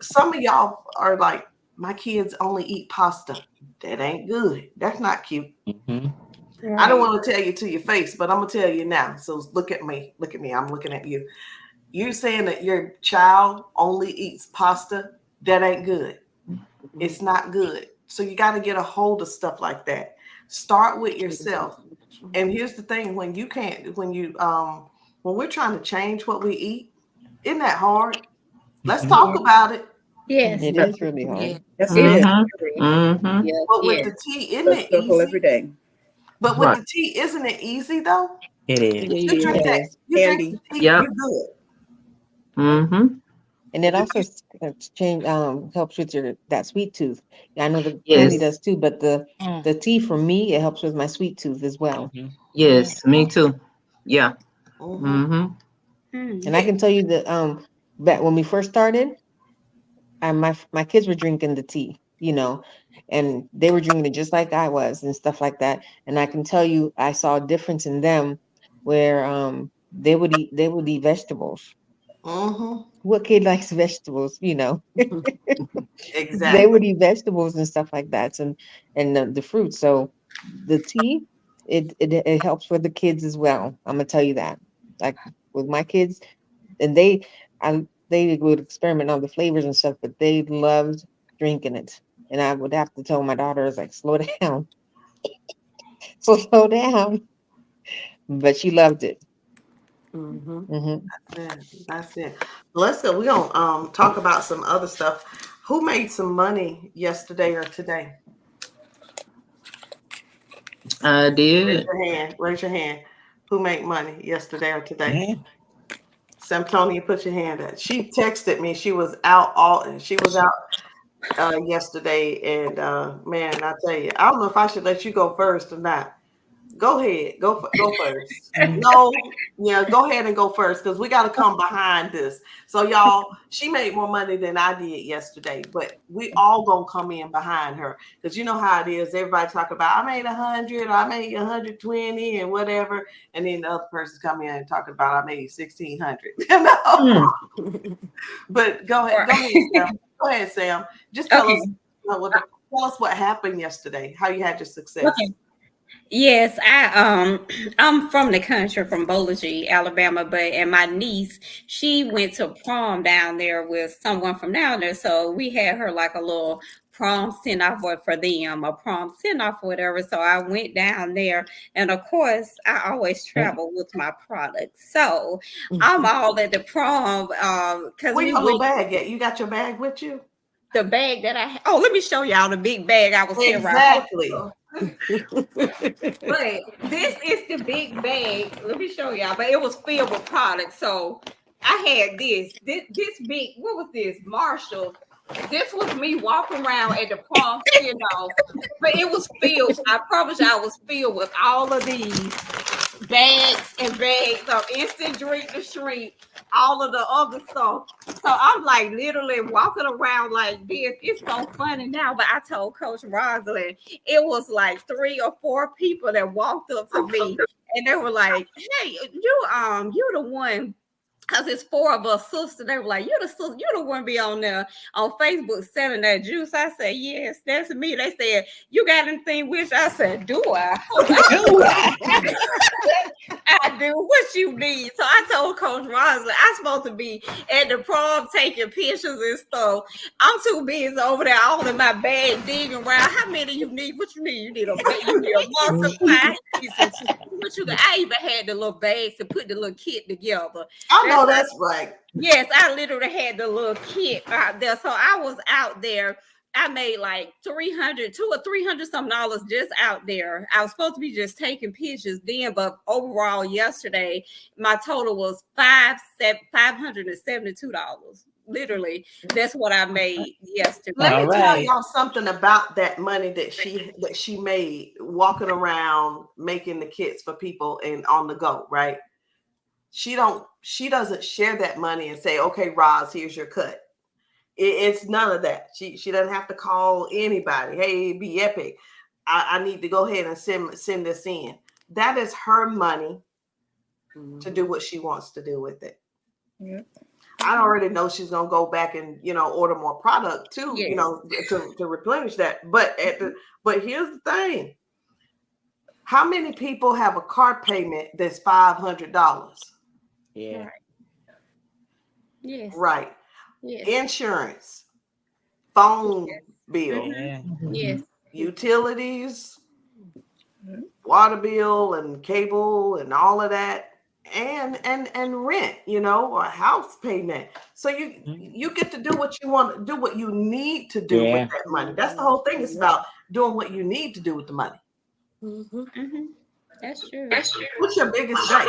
Some of y'all are like, my kids only eat pasta. That ain't good. That's not cute. I don't want to tell you to your face, but I'm gonna tell you now. So look at me. Look at me. I'm looking at you. You saying that your child only eats pasta? that ain't good. It's not good. So you got to get a hold of stuff like that. Start with yourself. And here's the thing: when we're trying to change what we eat, isn't that hard? Let's talk about it. Yes. It is really hard. Yeah. Yes, it is. Mm-hmm. Yes. But with Yes. the tea, isn't The it circle easy? every day. But with Right. the tea, isn't it easy though? It is. You drink It that. is. You drink Candy. the tea. Yep. You're good. Mm-hmm. And it also change helps with that sweet tooth. I know the Yes. candy does too, but Mm. the tea for me, it helps with my sweet tooth as well. Mhm. Yes, me too. Yeah. Mhm. Mm-hmm. Mm. And I can tell you that back when we first started, my kids were drinking the tea, and they were drinking it just like I was and stuff like that. And I can tell you, I saw a difference in them where they would eat vegetables. Mhm. What kid likes vegetables? They Exactly. would eat vegetables and stuff like that, and the fruits. So the tea, it helps for the kids as well. I'm gonna tell you that. Like with my kids, and they would experiment on the flavors and stuff, but they loved drinking it. And I would have to tell my daughters like, slow down, slow down. But she loved it. Mhm. Hmm. That's it. Let's go. We're gonna talk about some other stuff. Who made some money yesterday or today? I Raise did. your hand. Raise your hand. Who made money yesterday or today? Yeah. Samtonia, put your hand up. She texted me. She was out yesterday, and man, I tell you, I don't know if I should let you go first or not. Go ahead. Go first. No, yeah, go ahead and go first because we got to come behind this. So y'all, she made more money than I did yesterday, but we all gonna come in behind her because you know how it is. Everybody talk about I made 100, I made 120, and whatever, and then the other person come in and talk about I made 1,600. You know. But go ahead, Sam. Go ahead, Sam. Just tell Okay. us tell us what happened yesterday. How you had your success. Okay. Yes, I'm from the country, from Bowling, Alabama, and my niece, she went to prom down there with someone from down there, so we had her like a little prom send off for them, a prom send off or whatever. So I went down there, and of course, I always travel with my products, so I'm all at the prom because Where we your little went. bag at? You got your bag with you? The bag that I oh, let me show y'all the big bag I was carrying around. Exactly. But this is the big bag. Let me show y'all. But it was filled with products. So I had this big. What was this? Marshall. This was me walking around at the prom, but it was filled. I promise you, I was filled with all of these bags and bags of instant drink to shrink, all of the other stuff. So I'm like literally walking around like this. It's so funny now, but I told Coach Rosalind it was like 3 or 4 people that walked up to me and they were like, "Hey, you the one." Because it's 4 of us sisters. They were like, you're the one be on there on Facebook selling that juice. I said, yes, that's me. They said, you got anything with you? I said, do I? I do. What you need? So I told Coach Roslyn, I'm supposed to be at the prom taking pictures and stuff. I'm too busy over there all in my bag digging around. How many you need? What you need? You need a month supply. I even had the little bags to put the little kit together. I know that's right. Yes, I literally had the little kit out there. So I was out there. I made like $200 or $300 something just out there. I was supposed to be just taking pictures then, but overall yesterday, my total was $572. Literally, that's what I made yesterday. Let me tell y'all something about that money that she made walking around making the kits for people and on the go, right? She doesn't share that money and say, okay, Roz, here's your cut. It's none of that. She doesn't have to call anybody. Hey, be epic. I need to go ahead and send this in. That is her money to do what she wants to do with it. Yeah. I already know she's gonna go back and order more product too, Yes. to replenish that. But here's the thing: how many people have a car payment that's $500? Yeah. Yes. Right. Yes. Insurance. phone bill, Yeah. Yes. utilities, water bill and cable and all of that, and rent, or house payment. So you get to do what you want to do, what you need to do with Yeah. that money. That's the whole thing. It's about doing what you need to do with the money. Mm-hmm. That's true. What's your biggest day?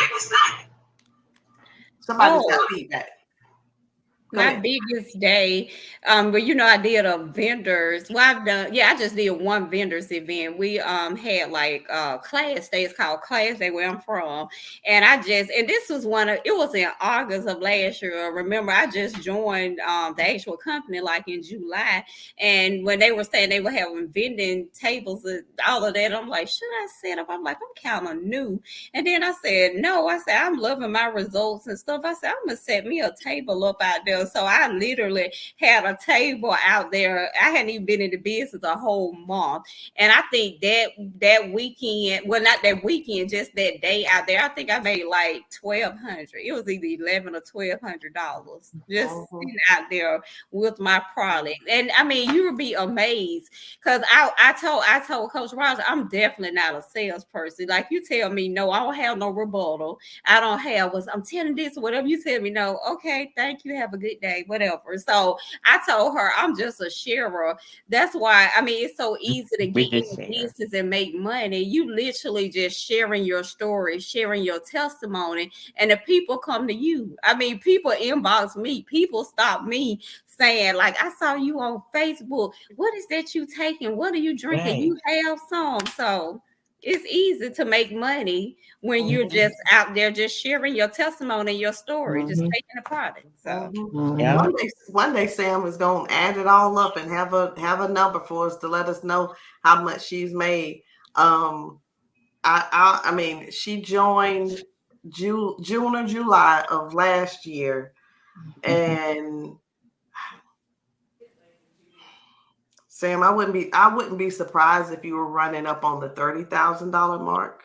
Somebody's got Oh, feedback. Go my ahead. biggest day, but I did a vendors. Well, I just did one vendors event. We had like class day. It's called Class Day where I'm from. And this was it was in August of last year. Remember, I just joined the actual company like in July. And when they were saying they were having vending tables and all of that, I'm like, should I set up? I'm like, I'm kind of new. And then I said, no, I said, I'm loving my results and stuff. I said, I'm going to set me a table up out there. So I literally had a table out there. I hadn't even been in the business a whole month. And I think that weekend, well, not that weekend, just that day out there, I think I made like $1,200. It was either $1,100 or $1,200 just sitting out there with my product. And I mean, you would be amazed because I told Coach Ross, I'm definitely not a salesperson. Like you tell me, no, I don't have no rebuttal. I don't have I'm telling this or whatever you tell me, no, okay, thank you, have a good day, whatever. So I told her I'm just a sharer. That's why it's so easy to get in business and make money. You literally just sharing your story, sharing your testimony, and the people come to you. People inbox me, people stop me saying, like, I saw you on Facebook. What is that you taking? What are you drinking? Right. You have some. So it's easy to make money when you're just out there just sharing your testimony, your story, just taking a product. So Yeah. One day Sam is gonna add it all up and have a number for us to let us know how much she's made. She joined June or July of last year, and Sam, I wouldn't be surprised if you were running up on the $30,000 mark.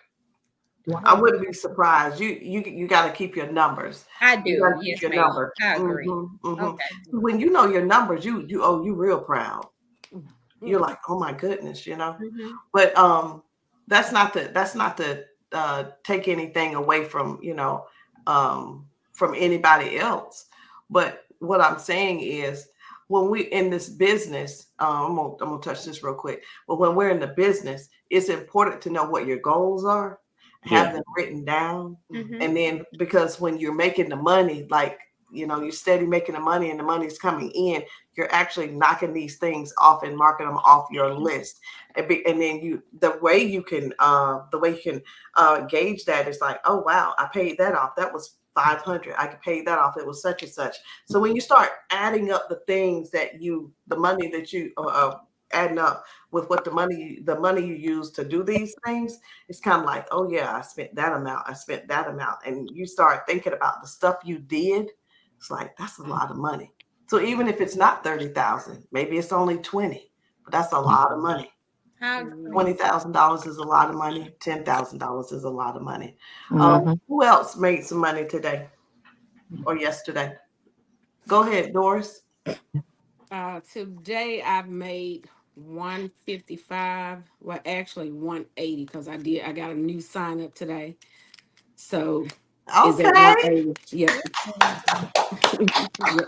Wow. I wouldn't be surprised. You got to keep your numbers. I do. You gotta Yes, keep your ma'am. numbers. I agree. Okay. When you know your numbers, you real proud. You're like, oh my goodness, But that's not to take anything away from from anybody else. But what I'm saying is, when we in this business, I'm gonna touch this real quick. But when we're in the business, it's important to know what your goals are, have them written down, and then because when you're making the money, like you're steady making the money and the money's coming in, you're actually knocking these things off and marking them off your list. And then the way you can gauge that is like, oh wow, I paid that off. That was $500. I could pay that off. It was such and such. So when you start adding up the things the money that you adding up with what the money you use to do these things, it's kind of like, oh yeah, I spent that amount, and you start thinking about the stuff you did. It's like, that's a lot of money. So even if it's not 30,000, maybe it's only 20, but that's a lot of money. $20,000 is a lot of money. $10,000 is a lot of money. Who else made some money today or yesterday? Go ahead, Doris. Today I've made 155. Well, actually 180 because I got a new sign up today. So is it 180? Yep. Yep.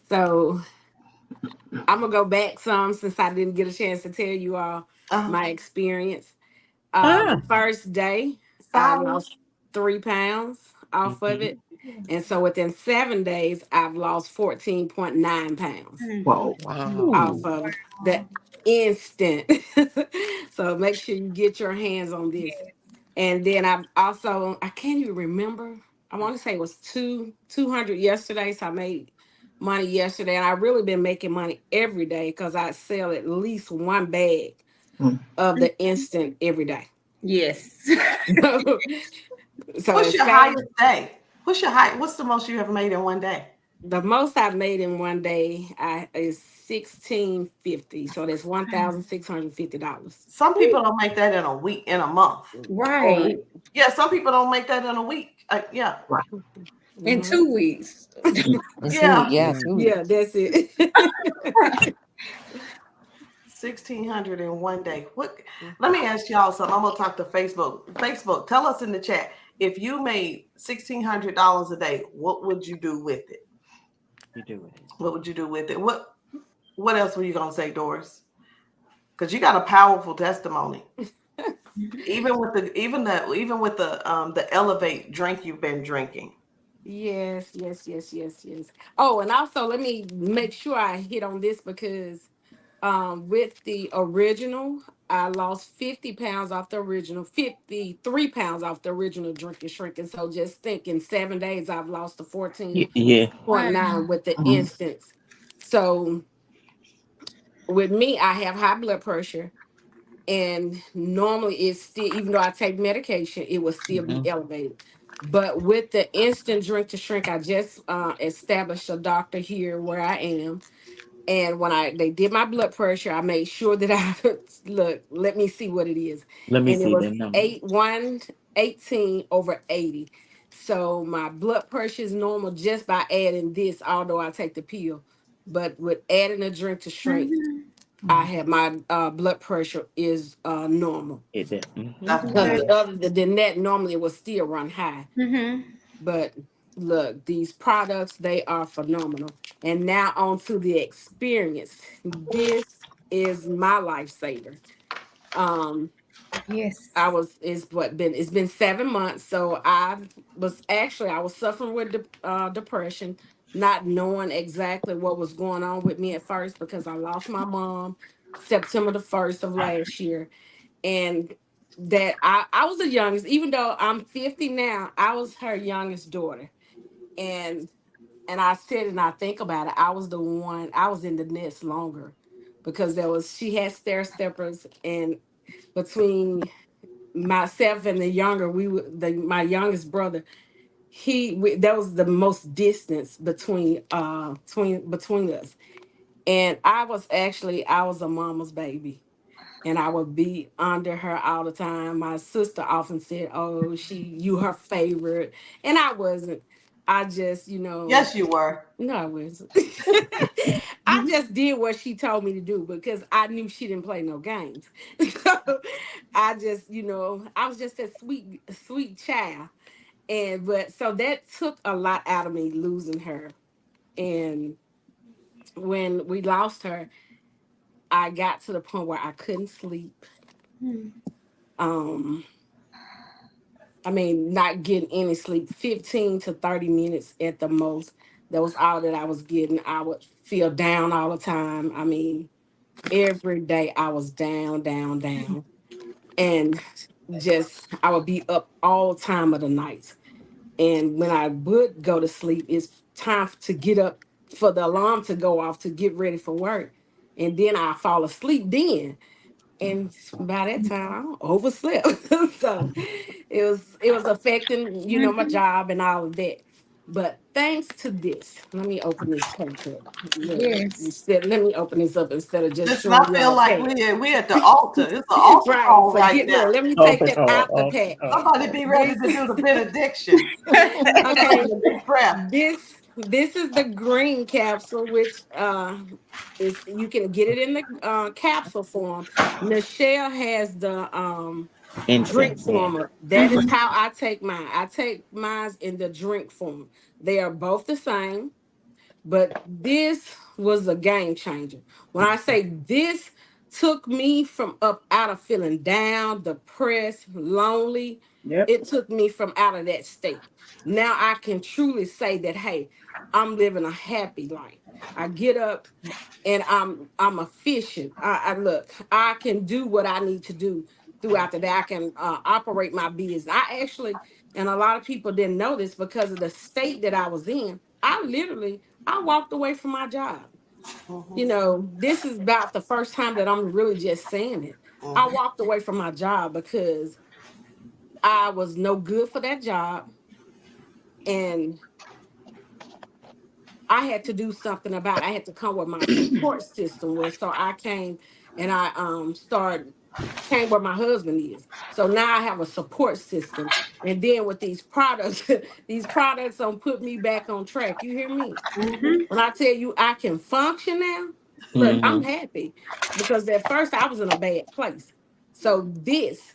So I'm gonna go back some since I didn't get a chance to tell you all my experience. The first day I lost 3 pounds off of it. And so within 7 days, I've lost 14.9 pounds Whoa. off of the instant. So make sure you get your hands on this. And then I can't even remember. I want to say it was 200 yesterday. So I made money yesterday. And I've really been making money every day because I sell at least one bag of the instant every day. Yes. So what's your highest day? What's the most you ever made in one day? The most I've made in one day is $1,650. So that's $1,650. Some people don't make that in a week, in a month. Right. Yeah, some people don't make that in a week. Yeah. Right. In Mhm. 2 weeks. In 2 Yeah, weeks, yeah, 2 Yeah, weeks. that's it. 1,600 in one day. What? Let me ask y'all something. I'm gonna talk to Facebook. Facebook, tell us in the chat if you made $1,600 a day, what would you do with it? You do it. What would you do with it? What else were you gonna say, Doris? Because you got a powerful testimony. Even with the Elevate drink you've been drinking. Yes, yes, yes, yes, yes. Oh, and also let me make sure I hit on this because with the original, I lost 50 pounds off the original, 53 pounds off the original Drink and Shrink. And so just think in 7 days, I've lost the Yeah. 14.9 with the Mhm. instance. So with me, I have high blood pressure. And normally it's still, even though I take medication, it will still be Mhm. elevated. But with the instant Drink to Shrink, I just established a doctor here where I am. And when they did my blood pressure, I made sure that I look, let me see what it is. Let me And it see was the number. 118/80. So my blood pressure is normal just by adding this, although I take the pill. But with adding a Drink to Shrink, I have my blood pressure is normal. It did. That's Because good. other than that, normally it will still run high. Mm-hmm. But look, these products, they are phenomenal. And now on to the experience. This is my lifesaver. Um, Yes. I was it's been 7 months. So I was suffering with depression, not knowing exactly what was going on with me at first because I lost my mom September the 1st of last year. And that I was the youngest, even though I'm 50 now, I was her youngest daughter. And I said, and I think about it, I was in the nest longer because she had stair steppers, and between myself and the younger, my youngest brother, that was the most distance between us. And I was a mama's baby, and I would be under her all the time. My sister often said, "Oh, you her favorite," and I wasn't. I just, Yes, you were. no, I wasn't. I just did what she told me to do because I knew she didn't play no games. So I just, I was just a sweet, sweet child, but so that took a lot out of me losing her, and when we lost her, I got to the point where I couldn't sleep. Um, I mean, not getting any sleep, 15 to 30 minutes at the most. That was all that I was getting. I would feel down all the time. I mean, every day I was down, down, down. And just, I would be up all time of the night. And when I would go to sleep, it's time to get up for the alarm to go off to get ready for work. And then I fall asleep then, and by that time I overslept. So it was affecting, my job and all of that. But thanks to this, let me open this page up. Look, Yes. let me open this up instead of just Listen, I showing feel y'all a like page. we at the altar. It's an altar Right. call So right now. let me take Altar that call. out the Altar pack. call. Somebody be ready This to do the benediction. okay. The big prayer. This is the green capsule, which is, you can get it in the capsule form. Michelle has the drink Instant. Yeah. form. That is how I take mine. I take mine in the drink form. They are both the same, but this was a game changer. When I say this took me from up out of feeling down, depressed, lonely, Yep. it took me from out of that state. Now I can truly say that, hey, I'm living a happy life. I get up and I'm efficient. I look, I can do what I need to do throughout the day. I can operate my business. I actually, and a lot of people didn't know this because of the state that I was in. I walked away from my job. Mhm, This is about the first time that I'm really just saying it. I mhm. walked away from my job because I was no good for that job, and I had to do something about it. I had to come with my support system was. So I came and I started came where my husband is. So now I have a support system. And then with these products, these products don't put me back on track. You hear me? When I tell you I can function now, look, I'm happy because at first I was in a bad place. So this,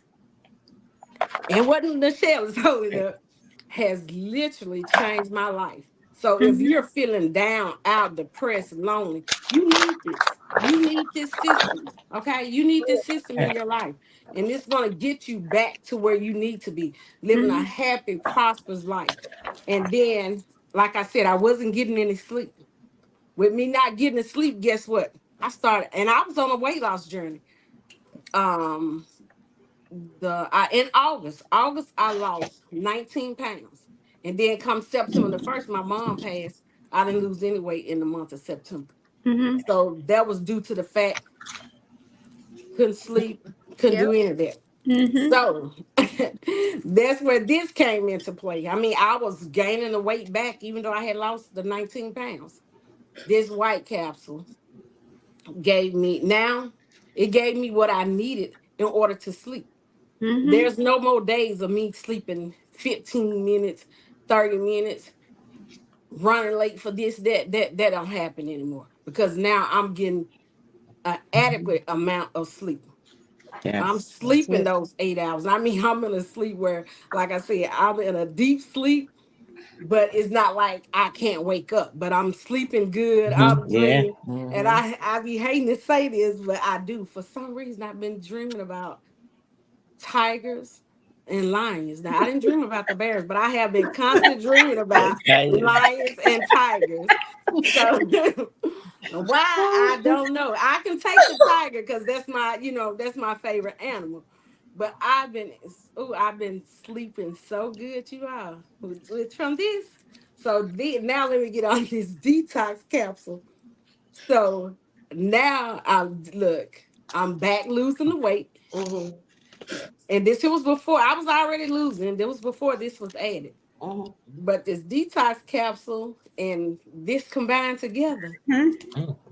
and what Michelle is holding up, has literally changed my life. So if you're feeling down, out, depressed, lonely, you need this. You need this system. Okay. You need this system in your life. And it's going to get you back to where you need to be, living a happy, prosperous life. And then, like I said, I wasn't getting any sleep. With me not getting sleep, guess what? I started, and I was on a weight loss journey. In August I lost 19 pounds. And then come September the 1st, my mom passed. I didn't lose any weight in the month of September. So that was due to the fact couldn't sleep, couldn't do any of that. So that's where this came into play. I mean, I was gaining the weight back even though I had lost the 19 pounds. This white capsule gave me what I needed in order to sleep. There's no more days of me sleeping 15 minutes, 30 minutes, running late for this, that don't happen anymore because now I'm getting an adequate amount of sleep. I'm sleeping those 8 hours. I mean, I'm in a sleep where, like I said, I'm in a deep sleep, but it's not like I can't wake up, but I'm sleeping good. I'm dreaming. And I be hating to say this, but I do. For some reason, I've been dreaming about tigers and lions. Now I didn't dream about the bears, but I have been constantly dreaming about lions and tigers. So why I don't know. I can take the tiger because that's my favorite animal. But I've been sleeping so good, you all, from this. So now let me get on this detox capsule. So now I'm back losing the weight. And this was before I was already losing. This was before this was added. But this detox capsule and this combined together,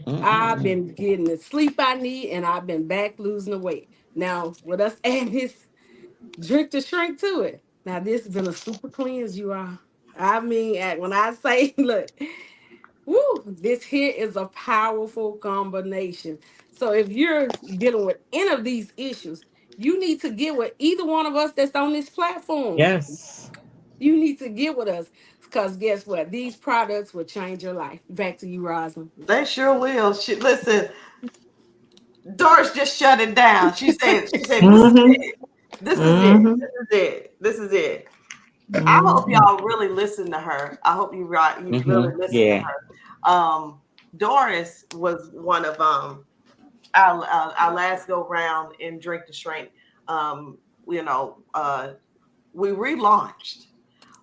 I've been getting the sleep I need and I've been back losing the weight. Now, with us adding this drink to shrink to it. Now, this has been a super cleanse, you all. I mean, when I say, look, woo, this here is a powerful combination. So if you're dealing with any of these issues, you need to get with either one of us that's on this platform. Yes. You need to get with us because guess what? These products will change your life. Back to you, Roslyn. They sure will. Listen, Doris just shut it down. She said, this is it. This is it. I hope y'all really listen to her. I hope you really listen to her. Doris was one of our last go round in Drink to Shrink.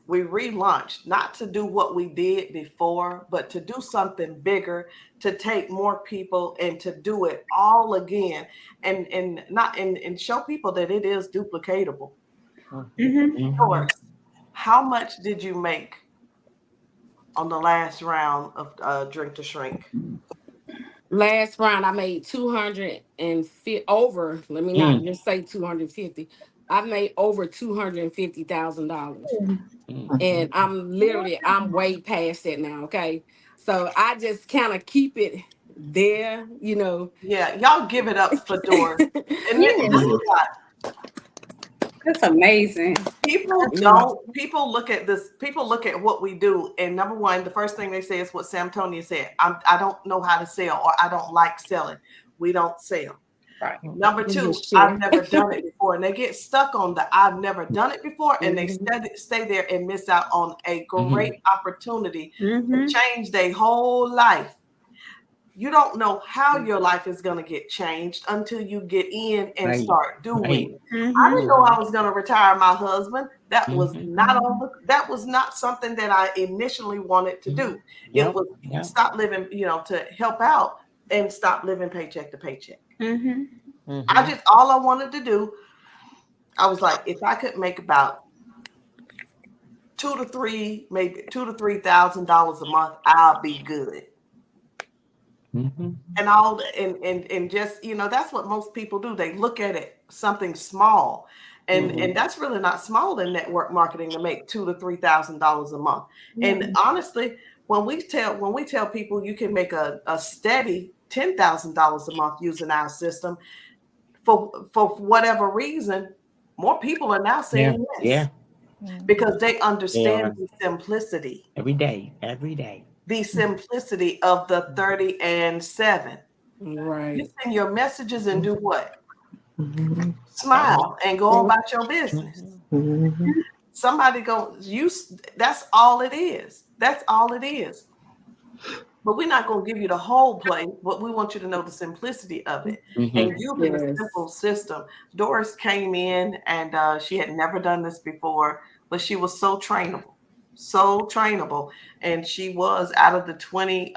We relaunched not to do what we did before, but to do something bigger, to take more people and to do it all again and show people that it is duplicatable. Doris, how much did you make on the last round of Drink to Shrink? Last round, I made 250 over. Let me not just say 250. I made over $250,000, and I'm way past that now. Okay, so I just kind of keep it there, Yeah, y'all give it up for Doris. And That's amazing. People look at this. People look at what we do, and number one, the first thing they say is what Samtonia said. I don't know how to sell, or I don't like selling. We don't sell. Right. Number two, I've never done it before, and they get stuck on the I've never done it before, and they stay there and miss out on a great opportunity to change their whole life. You don't know how your life is going to get changed until you get in and start doing. I didn't know I was going to retire my husband. That was not something that I initially wanted to do. It was stop living, to help out and stop living paycheck to paycheck. All I wanted to do, I was like, if I could make about $2,000 to $3,000 a month, I'll be good. Mhm. and just, that's what most people do. They look at it something small, and that's really not small in network marketing to make $2,000 to $3,000 a month. And honestly, when we tell people you can make a steady $10,000 a month using our system, for whatever reason, more people are now Yeah. saying Yeah. yes because they They understand are the simplicity, every day. Every day. of the 30 and 7. You Right. send your messages and do what? Mhm. Smile and go about your business. Mhm. Somebody that's all it is. That's all it is. But we're not going to give you the whole play, but we want you to know the simplicity of it. And Mhm. using a Yes. simple system. Doris came in and she had never done this before, but she was so trainable. So trainable. And she was out of the 20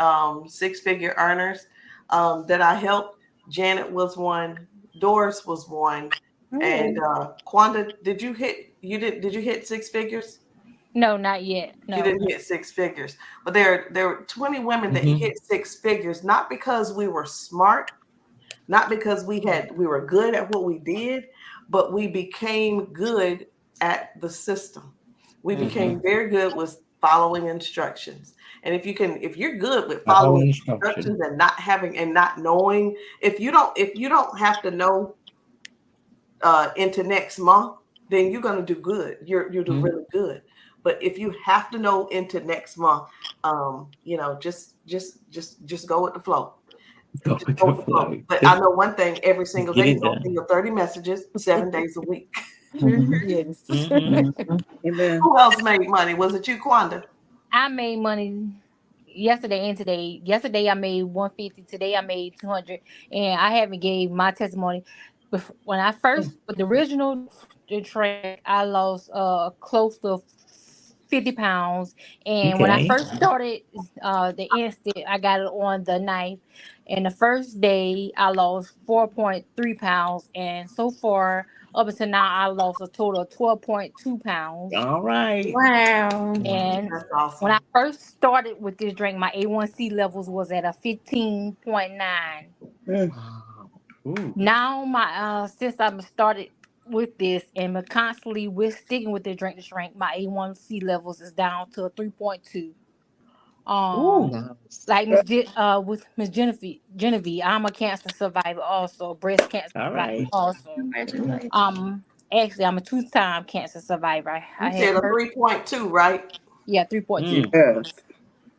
six-figure earners that I helped. Janet was one, Doris was one, and Quanda, did you hit six figures? No, not yet. She No. didn't hit six figures, but there were 20 women that Mhm. hit six figures, not because we were smart, not because we were good at what we did, but we became good at the system. We became very good with following instructions. And if you're good with Follow following instruction. instructions and not knowing, if you don't have to know into next month, then you're going to do good. You'll do Mhm. really good. But if you have to know into next month, just go with the flow. Go Just with go the with the flow. flow. But I know one thing: every single Get day it you're gonna done. send your 30 messages, 7 days a week. Yes. Mhm. Amen. Who else made money? Was it you, Quanda? I made money yesterday and today. Yesterday I made 150. Today I made 200. And I haven't gave my testimony. When I first with the original the track, I lost close to 50 pounds. And when I Okay. first started the instant, I got it on the knife. And the first day I lost 4.3 pounds. And so far up until now I lost a total of 12.2 pounds. All right. Wow. And That's when I awesome. first started with this drink, my A1C levels was at a 15.9. Wow. Ooh. Now my since I've started with this and I'm constantly with sticking with the drink, my A1C levels is down to a 3.2. Ooh. Nice. Like with Miss Genevieve, I'm a cancer survivor also, breast cancer All survivor right. also. Congratulations. Actually I'm a two-time cancer survivor. I You had said a 3.2, right? 3.2. Mm. Yes.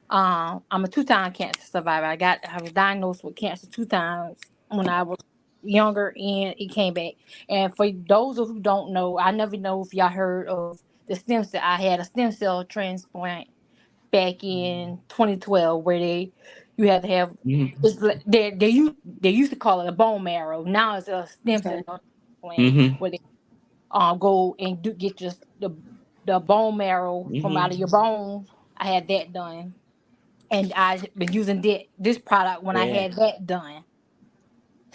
I'm a two-time cancer survivor. I was diagnosed with cancer 2 times when I was younger, and it came back. And for those of who don't know, I never know if y'all heard of the stem cell. I had a stem cell transplant back in 2012, where you have to have Mhm. it's they used to call it a bone marrow. Now it's a stem cell Okay. transplant Mhm. where they go and get just the bone marrow from out Mhm. of your bones. I had that done, and I've been using this product when I Yeah. had that done,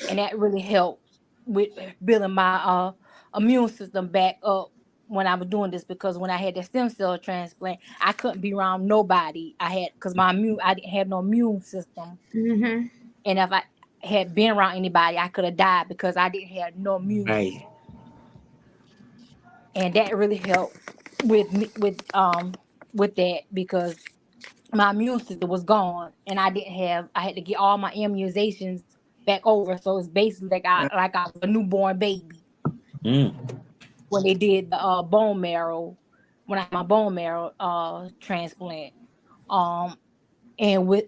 and that really helped with building my immune system back up when I was doing this. Because when I had the stem cell transplant, I couldn't be around nobody. Because I didn't have no immune system, Mm-hmm. and if I had been around anybody, I could have died because I didn't have no immune system, Right. and that really helped with me with that because my immune system was gone, and I had to get all my immunizations back over. So it's basically like I was a newborn baby Mm. when they did the bone marrow, when I had my bone marrow transplant. Um and with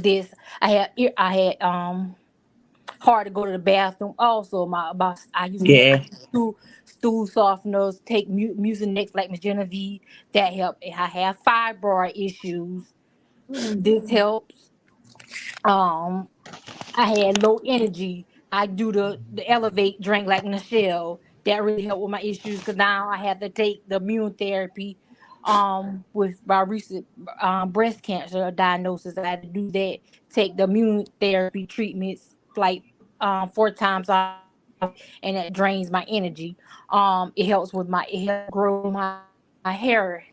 this I had hard to go to the bathroom. Also, I used to Yeah. stool softeners, take Mucinex like Miss Genevieve. That helped. I have fibroid issues. This helps. Um, I had low energy. I do the elevate drink like Michelle. That really helped with my issues because now I have to take the immune therapy. With my recent breast cancer diagnosis, I had to do that. Take the immune therapy treatments like 4 times a and that drains my energy. It helps grow my hair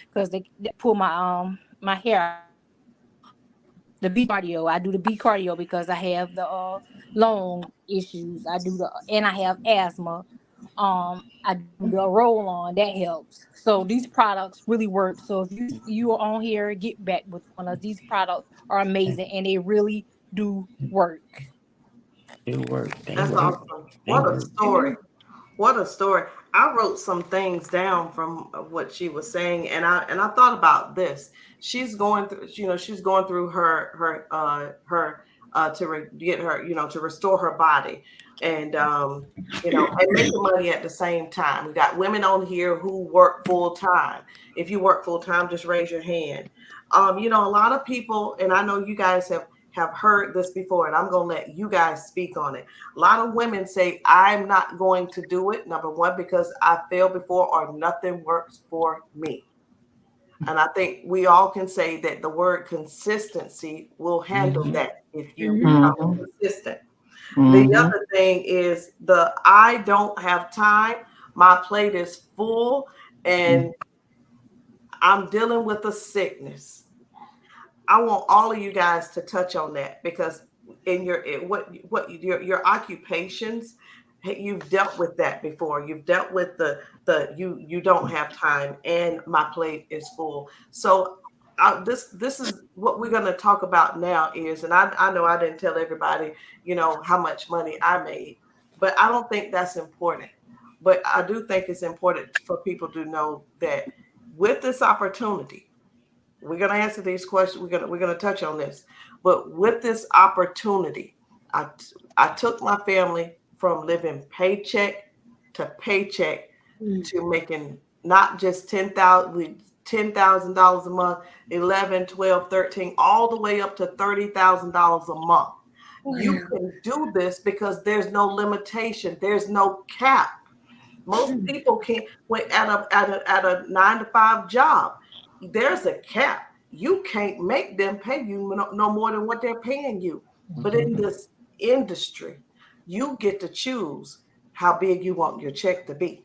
because they pull my hair out. the B cardio. I do the B cardio because I have the lung issues. And I have asthma. I do the roll on, that helps. So these products really work. So if you are on here, get back with one of these products are amazing and they really do work. They work. They That's work. awesome. They What a work. story. What a story. I wrote some things down from what she was saying, and I thought about this. She's going through, she's going through get her, to restore her body, and and making money at the same time. We got women on here who work full time. If you work full time, just raise your hand. A lot of people, and I know you guys have heard this before, and I'm going to let you guys speak on it. A lot of women say, I'm not going to do it. Number one, because I failed before or nothing works for me. And I think we all can say that the word consistency will handle that if you become consistent. The other thing is I don't have time. My plate is full and I'm dealing with a sickness. I want all of you guys to touch on that because in your occupations, you've dealt with that before. You've dealt with the you don't have time and my plate is full. So this is what we're going to talk about now is, and I know I didn't tell everybody, how much money I made, but I don't think that's important. But I do think it's important for people to know that with this opportunity, we're going to answer these questions. We're going to touch on this. But with this opportunity, I took my family from living paycheck to paycheck to making not just $10,000 a month, 11, 12, 13, all the way up to $30,000 a month. You can do this because there's no limitation. There's no cap. Most people can't wait at a 9-to-5 job. There's a cap. You can't make them pay you no more than what they're paying you. But in this industry, you get to choose how big you want your check to be.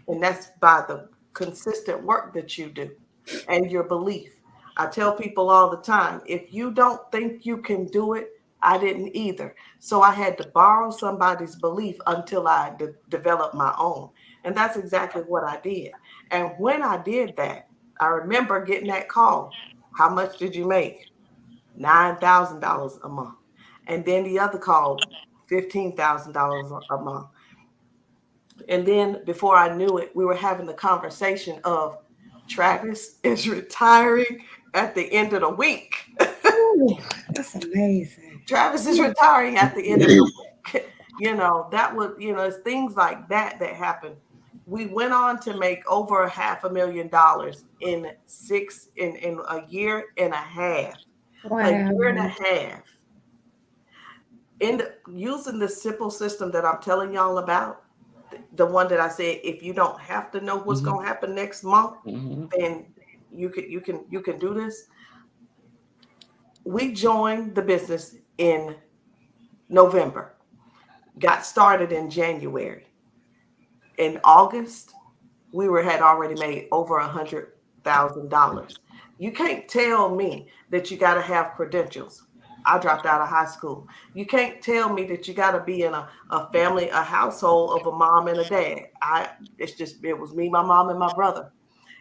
And that's by the consistent work that you do and your belief. I tell people all the time, if you don't think you can do it, I didn't either. So I had to borrow somebody's belief until I developed my own. And that's exactly what I did. And when I did that, I remember getting that call. How much did you make? $9,000 a month. And then the other call, $15,000 a month. And then before I knew it, we were having the conversation of Travis is retiring at the end of the week. Ooh, that's amazing. Travis is retiring at the end of the week. That would, it's things like that happen. We went on to make over $500,000 in a year and a half. Wow. A year and a half. Using the simple system that I'm telling y'all about, the one that I said, if you don't have to know what's going to happen next month, then you can do this. We joined the business in November, got started in January. In August, we had already made over $100,000. You can't tell me that you got to have credentials. I dropped out of high school. You can't tell me that you got to be in a family, a household of a mom and a dad. It was me, my mom, and my brother.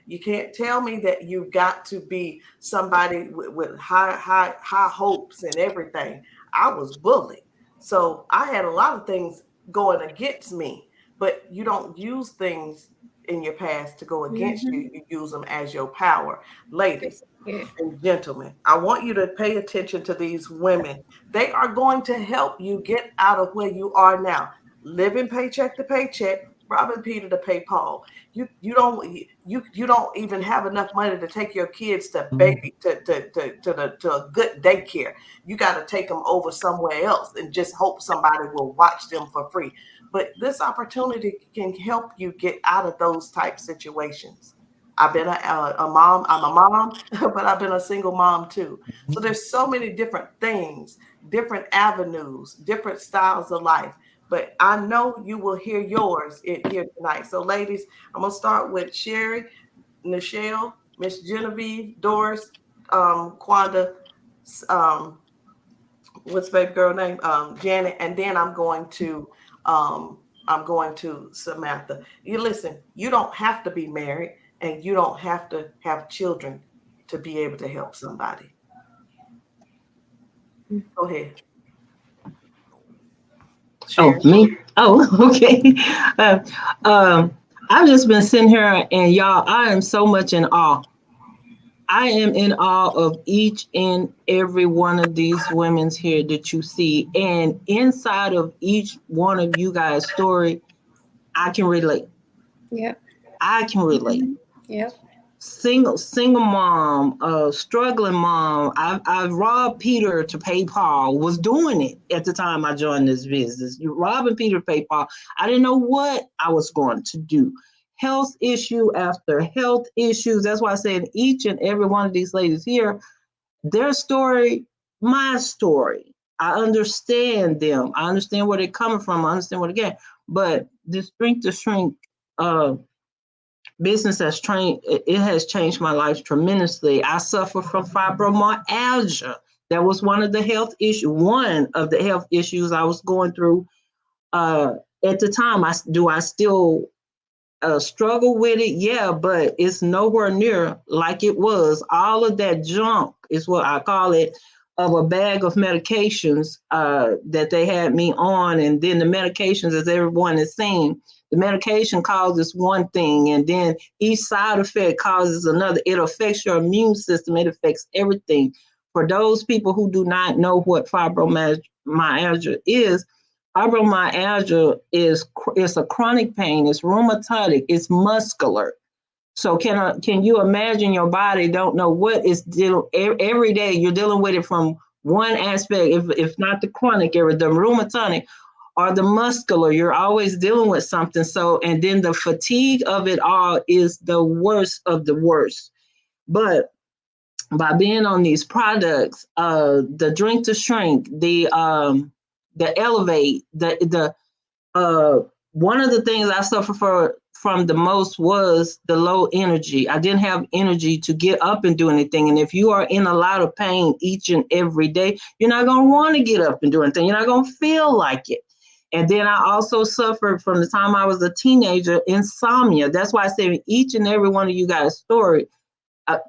You can't tell me that you've got to be somebody with high hopes and everything. I was bullied. So I had a lot of things going against me, but you don't use things in your past to go against you. You use them as your power. Ladies and gentlemen, I want you to pay attention to these women. They are going to help you get out of where you are now. Living paycheck to paycheck, robbing Peter to pay Paul. You don't even have enough money to take your kids to a good daycare. You got to take them over somewhere else and just hope somebody will watch them for free. But this opportunity can help you get out of those type situations. I've been a mom. I'm a mom, but I've been a single mom too. So there's so many different things, different avenues, different styles of life. But I know you will hear yours here tonight. So ladies, I'm going to start with Sherry, Nichelle, Miss Genevieve, Doris, Quanda, what's baby girl name? Janet, and then I'm going to Samantha. You listen, you don't have to be married and you don't have to have children to be able to help somebody. Go ahead. Oh, Share. me? Oh, okay. I've just been sitting here and y'all, I am so much in awe. I am in awe of each and every one of these women's here that you see. And inside of each one of you guys' story, I can relate. Yep. I can relate. Yep. Single mom, struggling mom. I've robbed Peter to pay Paul. Was doing it at the time I joined this business. You robbing Peter to pay Paul. I didn't know what I was going to do. Health issue after health issues. That's why I said each and every one of these ladies here, their story, my story. I understand them. I understand where they're coming from. I understand where they're getting. But the Strength to Shrink business has changed my life tremendously. I suffer from fibromyalgia. That was one of the health issues I was going through at the time. I still struggle with it? Yeah, but it's nowhere near like it was. All of that junk is what I call it, of a bag of medications that they had me on. And then the medications, as everyone is saying, the medication causes one thing, and then each side effect causes another. It affects your immune system. It affects everything. For those people who do not know what fibromyalgia is, fibromyalgia is a chronic pain. It's rheumatic. It's muscular. So can you imagine your body don't know what is dealing every day? You're dealing with it from one aspect, if not the chronic area, the rheumatic or the muscular. You're always dealing with something. So, and then the fatigue of it all is the worst of the worst. But by being on these products, the Drink to Shrink, the Elevate, the one of the things I suffered from the most was the low energy. I didn't have energy to get up and do anything. And if you are in a lot of pain each and every day, you're not going to want to get up and do anything. You're not going to feel like it. And then I also suffered from the time I was a teenager, insomnia. That's why I say each and every one of you guys' story, I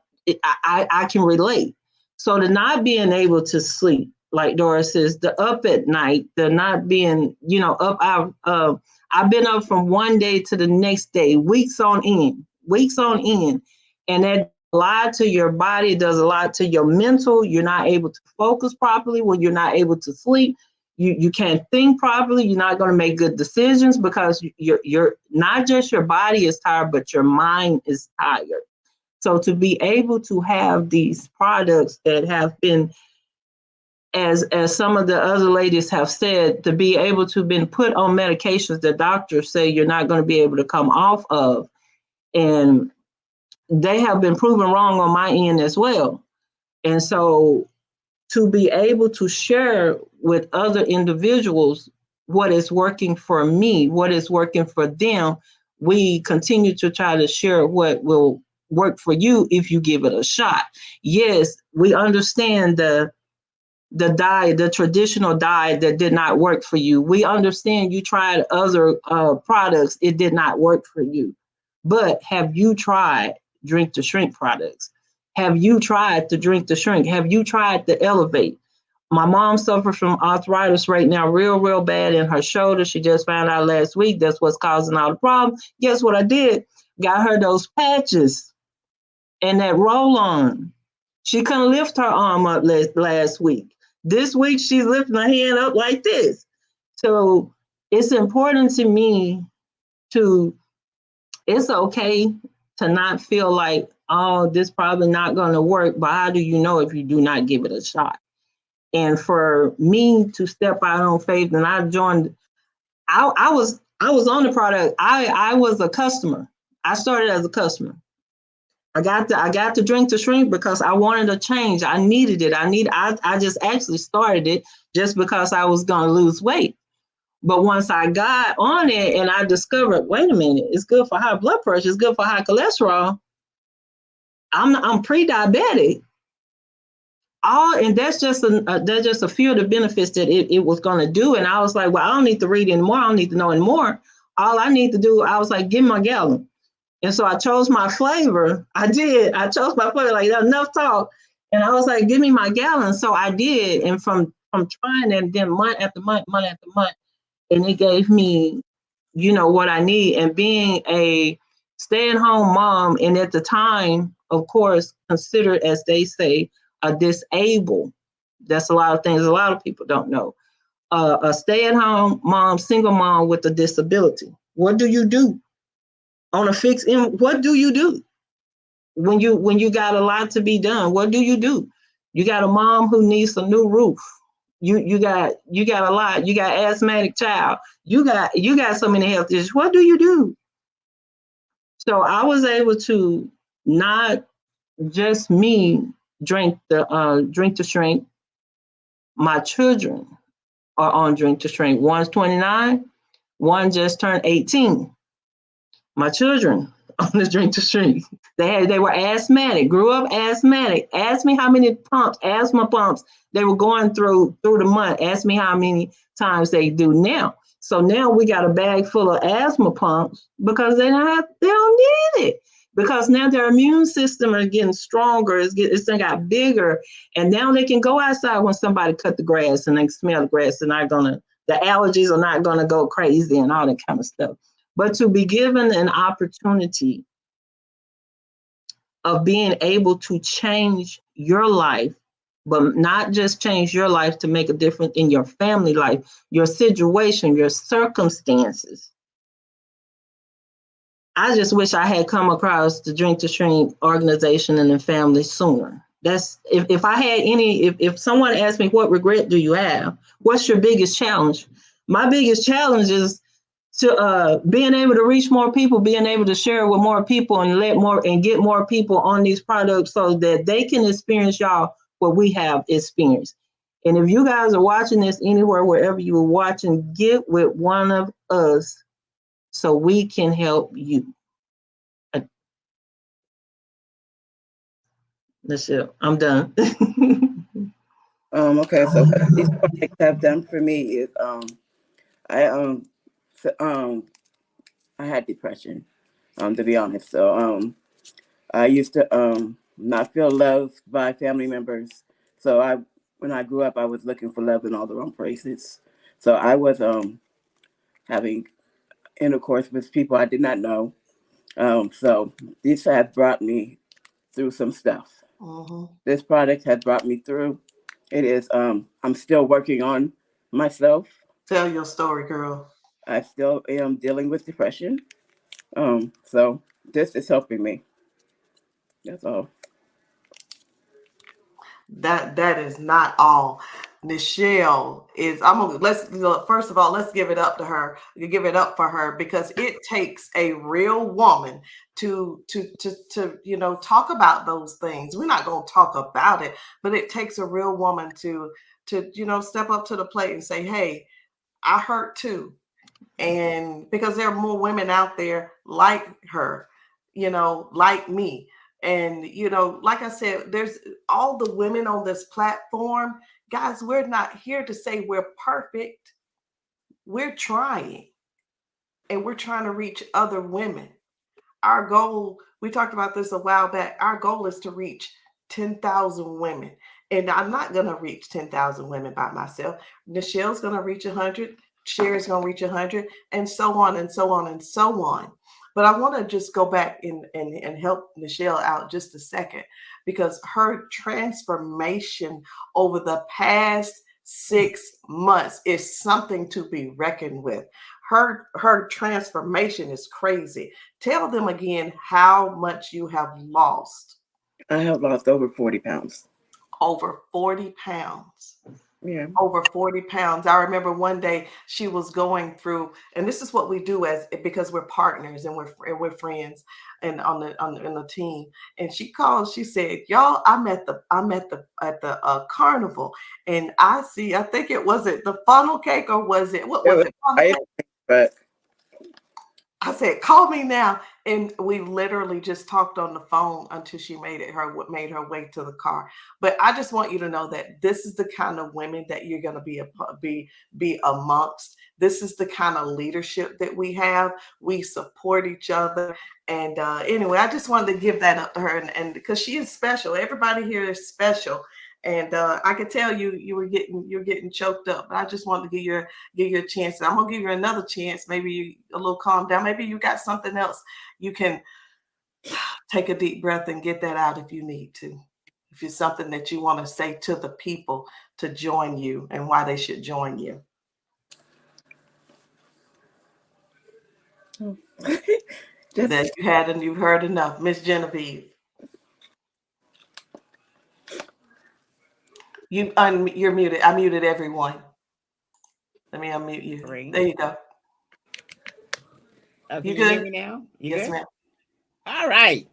can relate. So the not being able to sleep, like Doris says, the up at night, the not being, up. I've been up from one day to the next day, weeks on end. And that a lot to your body, does a lot to your mental. You're not able to focus properly when you're not able to sleep. You can't think properly. You're not going to make good decisions because you're not just your body is tired, but your mind is tired. So to be able to have these products that have been, as some of the other ladies have said, to be able to been put on medications that doctors say you're not going to be able to come off of, and they have been proven wrong on my end as well. And so to be able to share with other individuals what is working for me, what is working for them, we continue to try to share what will work for you if you give it a shot. Yes, we understand the diet, the traditional diet that did not work for you. We understand you tried other products, it did not work for you. But have you tried Drink to Shrink products? Have you tried the Drink to Shrink? Have you tried the Elevate? My mom suffers from arthritis right now, real bad in her shoulder. She just found out last week that's what's causing all the problems. Guess what I did? Got her those patches and that roll on. She couldn't lift her arm up last week. This week, she's lifting her hand up like this. So it's important to me it's okay to not feel like, oh, this probably not going to work, but how do you know if you do not give it a shot? And for me to step out on faith, and I joined, I was on the product. I was a customer. I started as a customer. I got to Drink to Shrink because I wanted a change. I needed it. I just actually started it just because I was going to lose weight. But once I got on it and I discovered, wait a minute, it's good for high blood pressure, it's good for high cholesterol. I'm pre-diabetic. and that's just a few of the benefits that it was going to do. And I was like, well, I don't need to read anymore. I don't need to know anymore. All I need to do, I was like, give me my gallon. And so I chose my flavor. I chose my flavor, like enough talk. And I was like, give me my gallon. So I did. And from trying that, then month after month, and it gave me, what I need. And being a stay-at-home mom, and at the time, of course, considered, as they say, a disabled. That's a lot of things a lot of people don't know. A stay-at-home mom, single mom with a disability. What do you do on a fixed income? What do you do when you got a lot to be done? What do? You got a mom who needs a new roof. You got a lot. You got asthmatic child. You got so many health issues. What do you do? So I was able to not just me drink to shrink. My children are on drink to shrink. One's 29, one just turned 18. My children on the drink to shrink. They were asthmatic, grew up asthmatic. Ask me how many asthma pumps they were going through the month. Ask me how many times they do now. So now we got a bag full of asthma pumps because they don't need it. Because now their immune system are getting stronger, it's got bigger, and now they can go outside when somebody cut the grass and they smell the grass, and the allergies are not gonna go crazy and all that kind of stuff. But to be given an opportunity of being able to change your life, but not just change your life to make a difference in your family life, your situation, your circumstances. I just wish I had come across the Drink to Shrink organization and the family sooner. That's if I had if someone asked me, what regret do you have? What's your biggest challenge? My biggest challenge is to being able to reach more people, being able to share with more people and get more people on these products so that they can experience what we have experienced. And if you guys are watching this anywhere, wherever you are watching, get with one of us so we can help you. Michelle, I'm done. Okay, so what these products have done for me is I had depression, to be honest. So I used to not feel loved by family members. So when I grew up, I was looking for love in all the wrong places. So I was having intercourse with people I did not know. So this has brought me through some stuff. This product has brought me through. It is, I'm still working on myself. Tell your story, girl. I still am dealing with depression. So this is helping me. That's all. That is not all. Nichelle is, first of all, let's give it up to her. Give it up for her, because it takes a real woman to talk about those things. We're not going to talk about it, but it takes a real woman to step up to the plate and say, hey, I hurt too. And because there are more women out there like her, like me. And, like I said, there's all the women on this platform. Guys, we're not here to say we're perfect. We're trying. And we're trying to reach other women. Our goal, we talked about this a while back, our goal is to reach 10,000 women. And I'm not going to reach 10,000 women by myself. Nichelle's going to reach 100. Sherry's going to reach 100, and so on and so on and so on. But I want to just go back and help Nichelle out just a second, because her transformation over the past 6 months is something to be reckoned with. Her transformation is crazy. Tell them again how much you have lost. I have lost over 40 pounds. Over 40 pounds. Yeah. Over 40 pounds. I remember one day she was going through, and this is what we do because we're partners and we're friends and on the team. And she called, she said, y'all, I'm at the carnival, and I think it was the funnel cake, or was it, what was it? But I said, call me now. And we literally just talked on the phone until she made her way to the car. But I just want you to know that this is the kind of women that you're going to be amongst. This is the kind of leadership that we have. We support each other. And anyway, I just wanted to give that up to her, and because she is special. Everybody here is special. And I could tell you're getting choked up. But I just wanted to give you a chance. I'm gonna give you another chance. Maybe you a little calm down. Maybe you got something else. You can take a deep breath and get that out if you need to. If it's something that you want to say to the people to join you and why they should join you. That you had and you've heard enough. Miss Genevieve. You're muted. I muted everyone. Let me unmute you. Great. There you go. Can You you hear good? me now? Yes, good? ma'am. All right.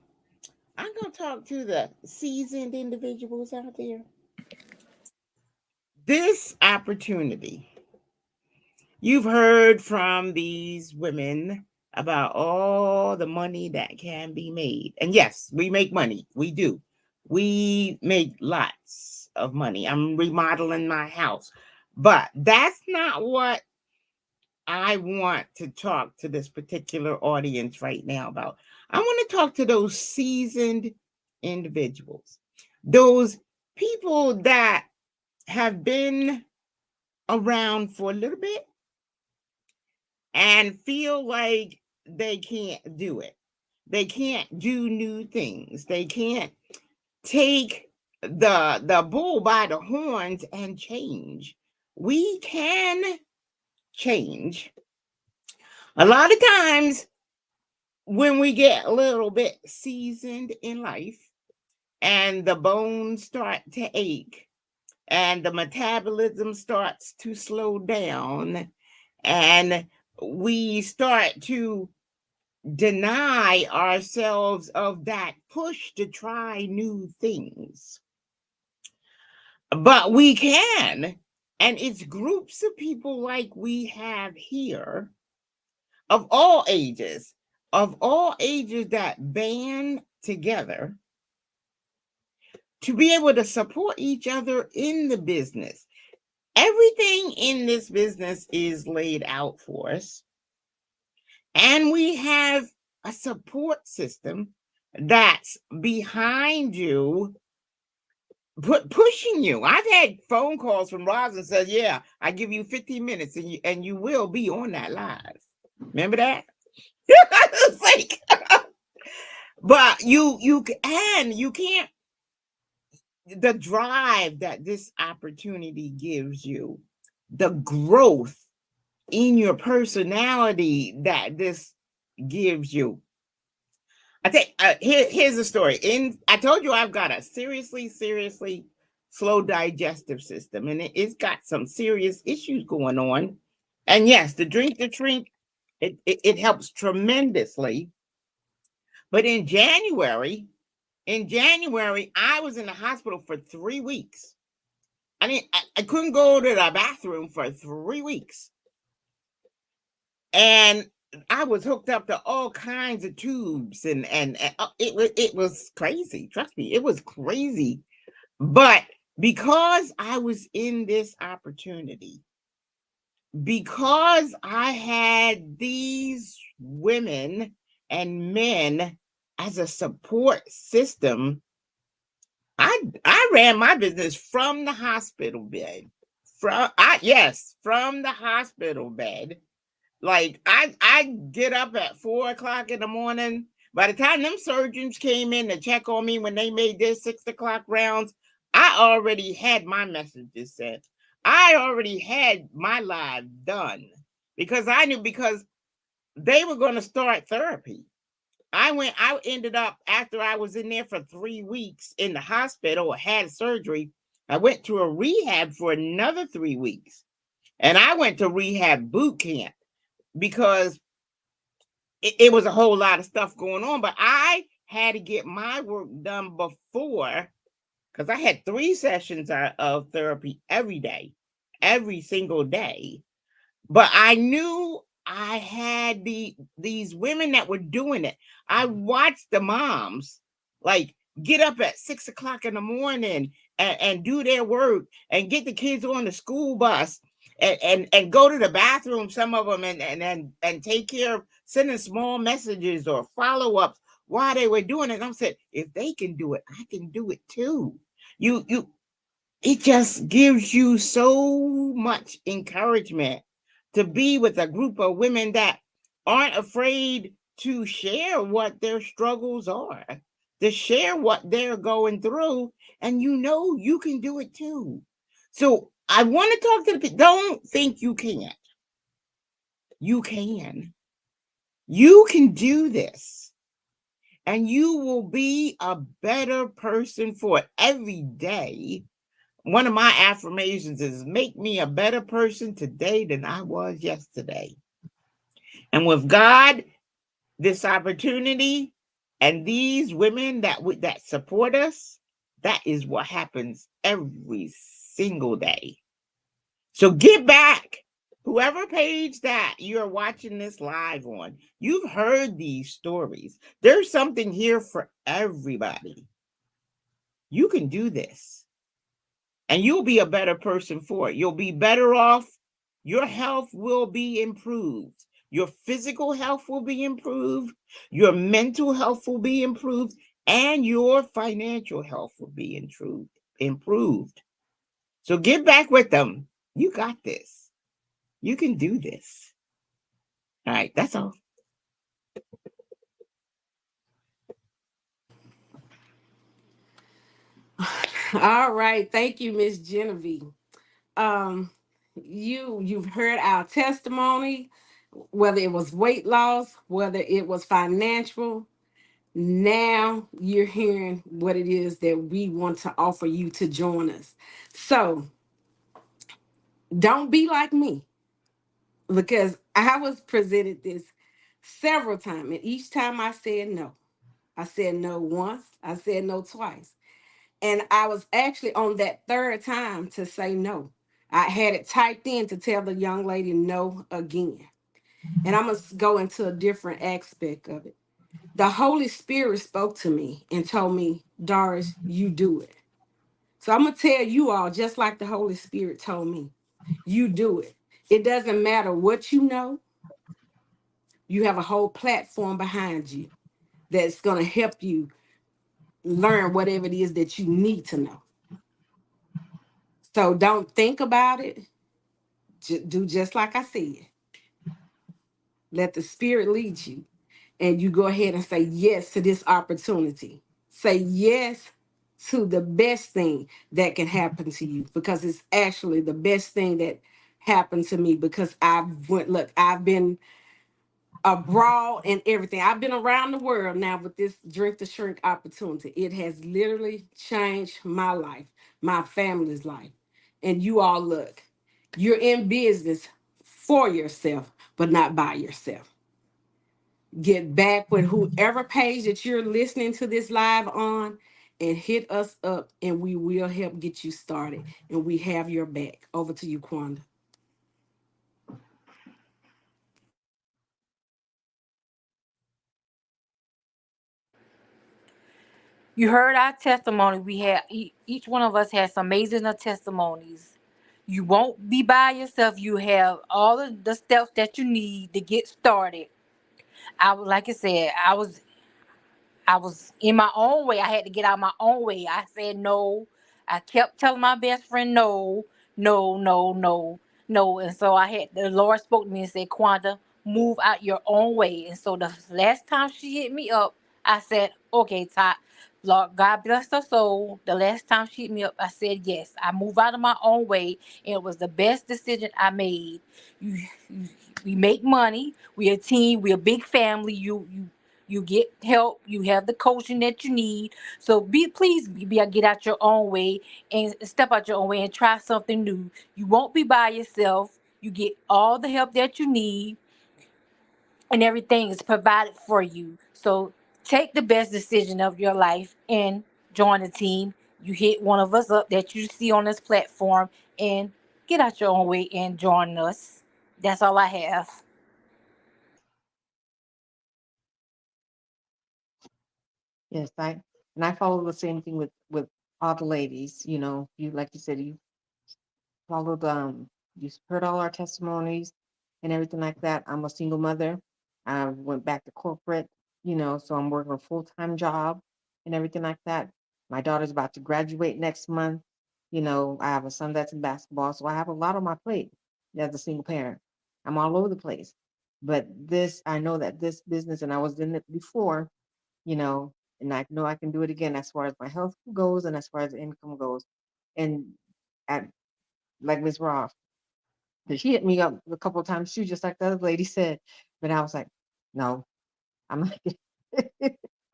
I'm going to talk to the seasoned individuals out there. This opportunity, you've heard from these women about all the money that can be made. And yes, we make money. We do. We make lots of money. I'm remodeling my house. But that's not what I want to talk to this particular audience right now about. I want to talk to those seasoned individuals, those people that have been around for a little bit and feel like they can't do it. They can't do new things. They can't take the bull by the horns and change. We can change. A lot of times when we get a little bit seasoned in life and the bones start to ache and the metabolism starts to slow down and we start to deny ourselves of that push to try new things. But we can, and it's groups of people like we have here of all ages that band together to be able to support each other in the business. Everything in this business is laid out for us. And we have a support system that's behind you, pushing you. I've had phone calls from Roz and said, yeah, I give you 15 minutes and you will be on that live. Remember that? It's like, but you can't, the drive that this opportunity gives you, the growth in your personality that this gives you. I think here's the story. I told you I've got a seriously slow digestive system, and it's got some serious issues going on. And yes, the drink, it helps tremendously. But in January, I was in the hospital for 3 weeks. I couldn't go to the bathroom for 3 weeks. And I was hooked up to all kinds of tubes and it was crazy. Trust me, it was crazy. But because I was in this opportunity, because I had these women and men as a support system, I ran my business from the hospital bed. From the hospital bed. Like I get up at 4 o'clock in the morning. By the time them surgeons came in to check on me when they made their 6 o'clock rounds, I already had my messages sent. I already had my live done because I knew, because they were going to start therapy. I ended up, after I was in there for 3 weeks in the hospital, had surgery, I went to a rehab for another 3 weeks. And I went to rehab boot camp because it was a whole lot of stuff going on. But I had to get my work done before, because I had 3 sessions of therapy every day, every single day. But I knew I had these women that were doing it. I watched the moms like get up at 6 o'clock in the morning and do their work and get the kids on the school bus and go to the bathroom, some of them, and take care of sending small messages or follow-ups while they were doing it. And I'm saying, if they can do it, I can do it too. It just gives you so much encouragement to be with a group of women that aren't afraid to share what their struggles are, to share what they're going through, and you can do it too. So I want to talk to the people. Don't think you can't. You can. You can do this. And you will be a better person for every day. One of my affirmations is make me a better person today than I was yesterday. And with God, this opportunity and these women that support us, that is what happens every single day. So get back. Whoever page that you're watching this live on, you've heard these stories. There's something here for everybody. You can do this. And you'll be a better person for it. You'll be better off. Your health will be improved. Your physical health will be improved. Your mental health will be improved. And your financial health will be improved. So get back with them. You got this. You can do this. All right, that's all. All right. Thank you, Miss Genevieve. You've heard our testimony, whether it was weight loss, whether it was financial. Now you're hearing what it is that we want to offer you to join us. So don't be like me, because I was presented this several times, and each time I said no. I said no once, I said no twice. And I was actually on that third time to say no. I had it typed in to tell the young lady no again. And I'm going to go into a different aspect of it. The Holy Spirit spoke to me and told me, Doris, you do it. So I'm going to tell you all, just like the Holy Spirit told me, you do it. It doesn't matter what you know. You have a whole platform behind you that's going to help you learn whatever it is that you need to know. So don't think about it. Do just like I said. Let the Spirit lead you. And you go ahead and say yes to this opportunity. Say yes to the best thing that can happen to you, because it's actually the best thing that happened to me, because I've been abroad and everything. I've been around the world now with this Drink to Shrink opportunity. It has literally changed my life, my family's life. And you all look, you're in business for yourself, but not by yourself. Get back with whoever page that you're listening to this live on and hit us up, and we will help get you started. And we have your back. Over to you, Quanda. You heard our testimony. We had each one of us has some amazing testimonies. You won't be by yourself. You have all of the steps that you need to get started. Like I said, I was in my own way. I had to get out my own way. I said no. I kept telling my best friend no, no, no, no, no. And so the Lord spoke to me and said, Quanda, move out your own way. And so the last time she hit me up, I said, okay, Todd, Lord, God bless her soul. The last time she hit me up, I said yes. I moved out of my own way, and it was the best decision I made. We make money. We're a team. We're a big family. You get help. You have the coaching that you need. So please get out your own way and step out your own way and try something new. You won't be by yourself. You get all the help that you need, and everything is provided for you. So take the best decision of your life and join the team. You hit one of us up that you see on this platform and get out your own way and join us. That's all I have. Yes, I follow the same thing with all the ladies. You know, you like you said, you followed you heard all our testimonies and everything like that. I'm a single mother. I went back to corporate, you know, so I'm working a full-time job and everything like that. My daughter's about to graduate next month. You know, I have a son that's in basketball, so I have a lot on my plate as a single parent. I'm all over the place. But this, I know that this business, and I was in it before, you know, and I know I can do it again as far as my health goes and as far as income goes. And at like Ms. Roth, but she hit me up a couple of times too, just like the other lady said. But I was like, no, I'm not.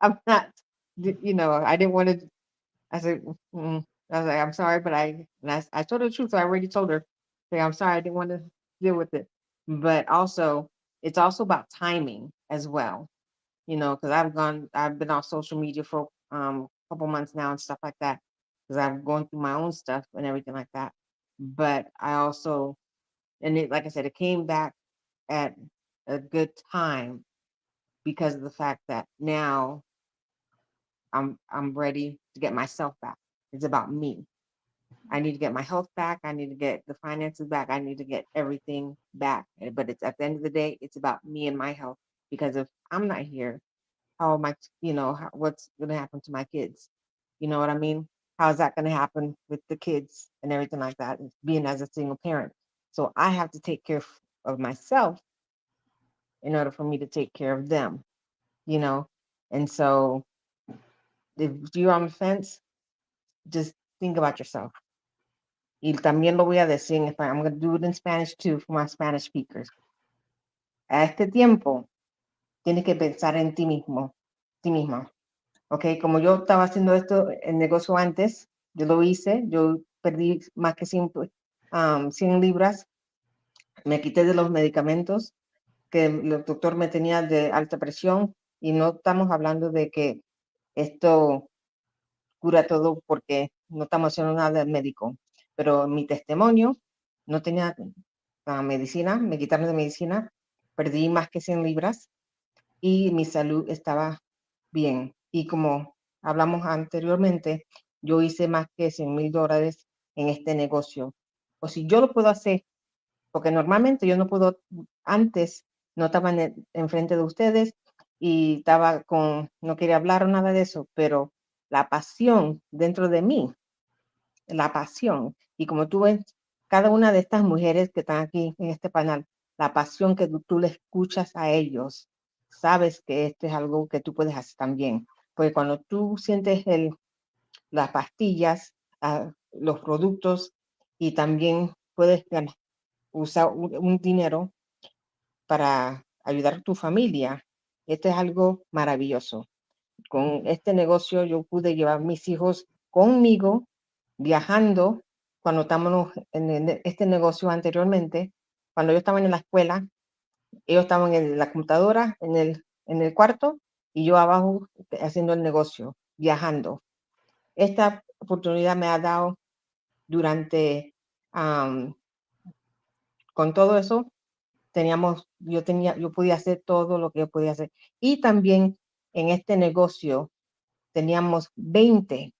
I'm not. You know, I didn't want to. I said, I was like, I'm sorry, but I told her the truth. I already told her, say, I'm sorry, I didn't want to deal with it. But also, it's also about timing as well. You know, because I've been on social media for a couple months now and stuff like that, because I'm going through my own stuff and everything like that. But I also, and it, like I said, it came back at a good time because of the fact that now I'm ready to get myself back. It's about me. I need to get my health back. I need to get the finances back. I need to get everything back. But it's at the end of the day, it's about me and my health. Because if I'm not here, how am I, you know, what's going to happen to my kids? You know what I mean? How is that going to happen with the kids and everything like that, being as a single parent? So I have to take care of myself in order for me to take care of them, you know? And so if you're on the fence, just think about yourself. Y también lo voy a decir en español. I'm going to do it in Spanish too for my Spanish speakers. A este tiempo, tienes que pensar en ti misma. Ok, como yo estaba haciendo el negocio antes, yo lo hice, yo perdí más que 100 libras, me quité de los medicamentos que el doctor me tenía de alta presión y no estamos hablando de que esto cura todo porque no estamos haciendo nada médico, pero mi testimonio no tenía medicina, me quitaron de medicina, perdí más que 100 libras y mi salud estaba bien. Y como hablamos anteriormente, yo hice más que $100,000 en este negocio. O si yo lo puedo hacer, porque normalmente yo no puedo, antes no estaba enfrente de ustedes y estaba no quería hablar o nada de eso, pero la pasión dentro de mí, la pasión, y como tú ves, cada una de estas mujeres que están aquí en este panel, la pasión que tú le escuchas a ellos, sabes que esto es algo que tú puedes hacer también. Porque cuando tú sientes las pastillas, los productos, y también puedes usar un dinero para ayudar a tu familia, esto es algo maravilloso. Con este negocio yo pude llevar mis hijos conmigo viajando cuando estábamos en este negocio anteriormente. Cuando yo estaba en la escuela, ellos estaban en la computadora, en el cuarto, y yo abajo haciendo el negocio, viajando. Esta oportunidad me ha dado durante, con todo eso, yo podía hacer todo lo que yo podía hacer. Y también en este negocio teníamos 20,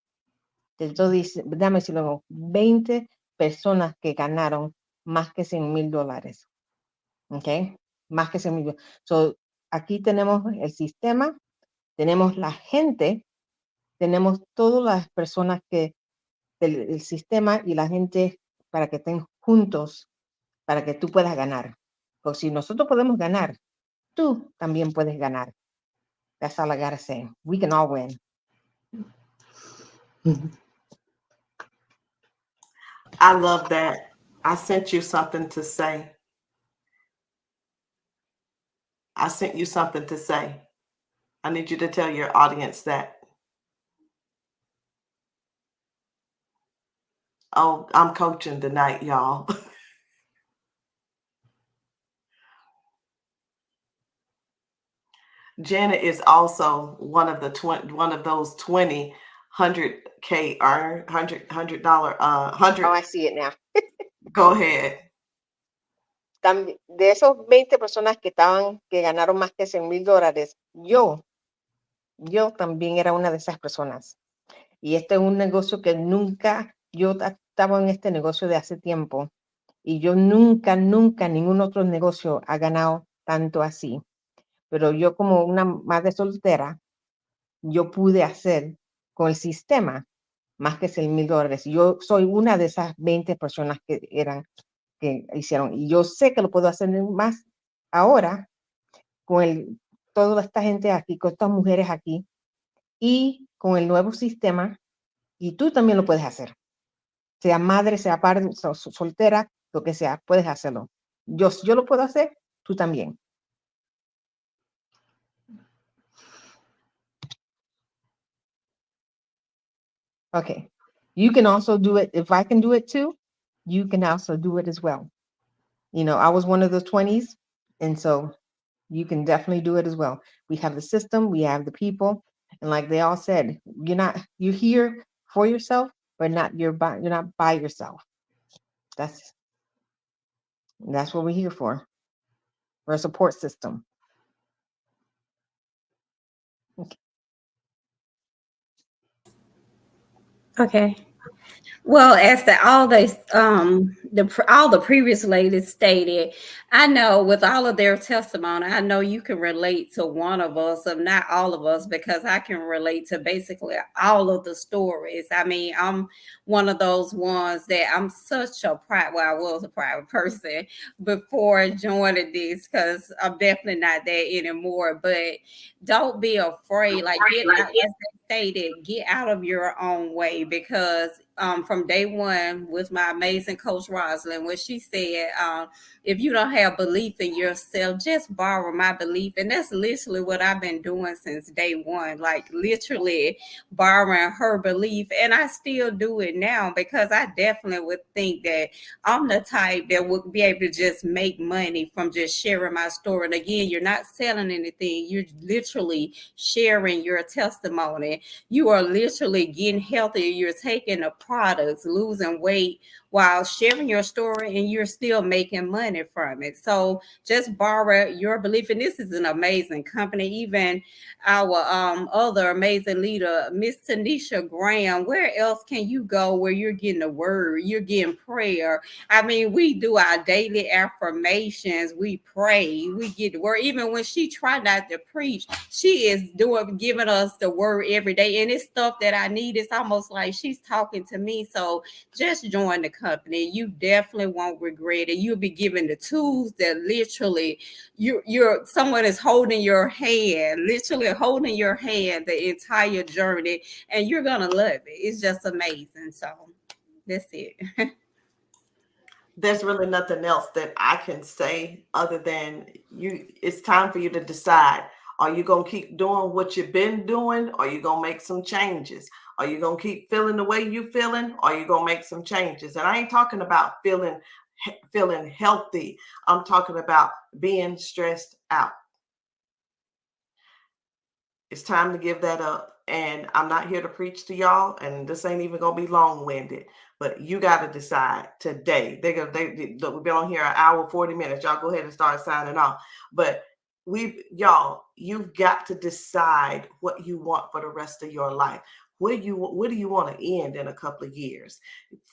déjame decirlo, 20 personas que ganaron más que $100,000. ¿Ok? Más que $100,000. So, aquí tenemos el sistema, tenemos la gente, tenemos todas las personas del sistema y la gente para que estén juntos, para que tú puedas ganar. Porque si nosotros podemos ganar, tú también puedes ganar. That's all I gotta say. We can all win. I love that. I sent you something to say. I sent you something to say. I need you to tell your audience that. Oh, I'm coaching tonight, y'all. Janet is also one of those 20 100K earn $100 Oh, I see it now. Go ahead. De esos 20 personas que ganaron más que $100,000, yo Yo también era una de esas personas. Y este es un negocio que nunca, yo estaba en este negocio de hace tiempo y yo nunca, ningún otro negocio ha ganado tanto así. Pero yo como una madre soltera, yo pude hacer con el sistema más que $1,000. Yo soy una de esas 20 personas que hicieron. Y yo sé que lo puedo hacer más ahora con toda esta gente aquí, con estas mujeres aquí y con el nuevo sistema. Y tú también lo puedes hacer. Sea madre, sea padre, soltera, lo que sea, puedes hacerlo. Yo lo puedo hacer, tú también. Okay. You can also do it. If I can do it too, you can also do it as well. You know, I was one of the 20s, and so you can definitely do it as well. We have the system, we have the people, and like they all said, you're here for yourself, but you're not by yourself. That's what we're here for. We're a support system. Okay. Well, as all the previous ladies stated, I know with all of their testimony, I know you can relate to one of us, if not all of us, because I can relate to basically all of the stories. I mean, I'm one of those ones that I'm such a I was a private person before joining this, because I'm definitely not that anymore. But don't be afraid. Like, get out, as they stated, get out of your own way, because from day one with my amazing coach Rosalind, when she said, if you don't have belief in yourself, just borrow my belief. And that's literally what I've been doing since day one, like literally borrowing her belief. And I still do it now, because I definitely would think that I'm the type that would be able to just make money from just sharing my story. And again, you're not selling anything. You're literally sharing your testimony. You are literally getting healthier. You're taking the products, losing weight while sharing your story, and you're still making money from it. So just borrow your belief. And this is an amazing company. Even our other amazing leader, Miss Tanisha Graham, where else can you go where you're getting the word, you're getting prayer? I mean, we do our daily affirmations, we pray, we get the word. Even when she tried not to preach, she is giving us the word every day. And it's stuff that I need. It's almost like she's talking to me. So just join the company. You definitely won't regret it. You'll be given the tools that literally someone is holding your hand, literally holding your hand the entire journey, and you're gonna love it. It's just amazing. So that's it. There's really nothing else that I can say other than it's time for you to decide. Are you going to keep doing what you've been doing? Or are you going to make some changes? Are you going to keep feeling the way you're feeling? Or are you going to make some changes? And I ain't talking about feeling healthy. I'm talking about being stressed out. It's time to give that up. And I'm not here to preach to y'all, and this ain't even gonna be long-winded, but you got to decide today. We've been on here an hour, 40 minutes. Y'all go ahead and start signing off. But you've got to decide what you want for the rest of your life. Where do you want to end in a couple of years?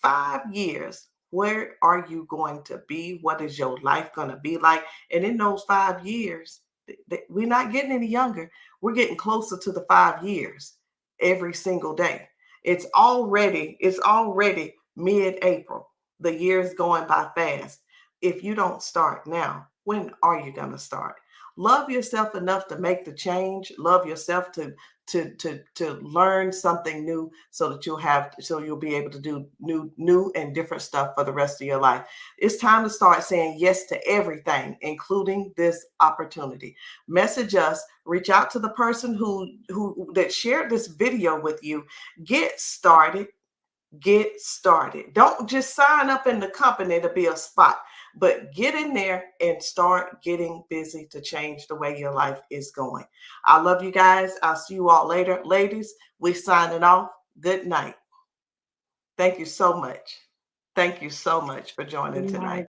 5 years. Where are you going to be? What is your life going to be like? And in those 5 years, we're not getting any younger. We're getting closer to the 5 years every single day. It's already mid-April. The year's going by fast. If you don't start now, when are you going to start? Love yourself enough to make the change. Love yourself to learn something new, so you'll be able to do new and different stuff for the rest of your life. It's time to start saying yes to everything, including this opportunity. Message us, reach out to the person that shared this video with you. Get started. Don't just sign up in the company to be a spot, but get in there and start getting busy to change the way your life is going. I love you guys. I'll see you all later. Ladies, we're signing off. Good night. Thank you so much. Thank you so much for joining tonight.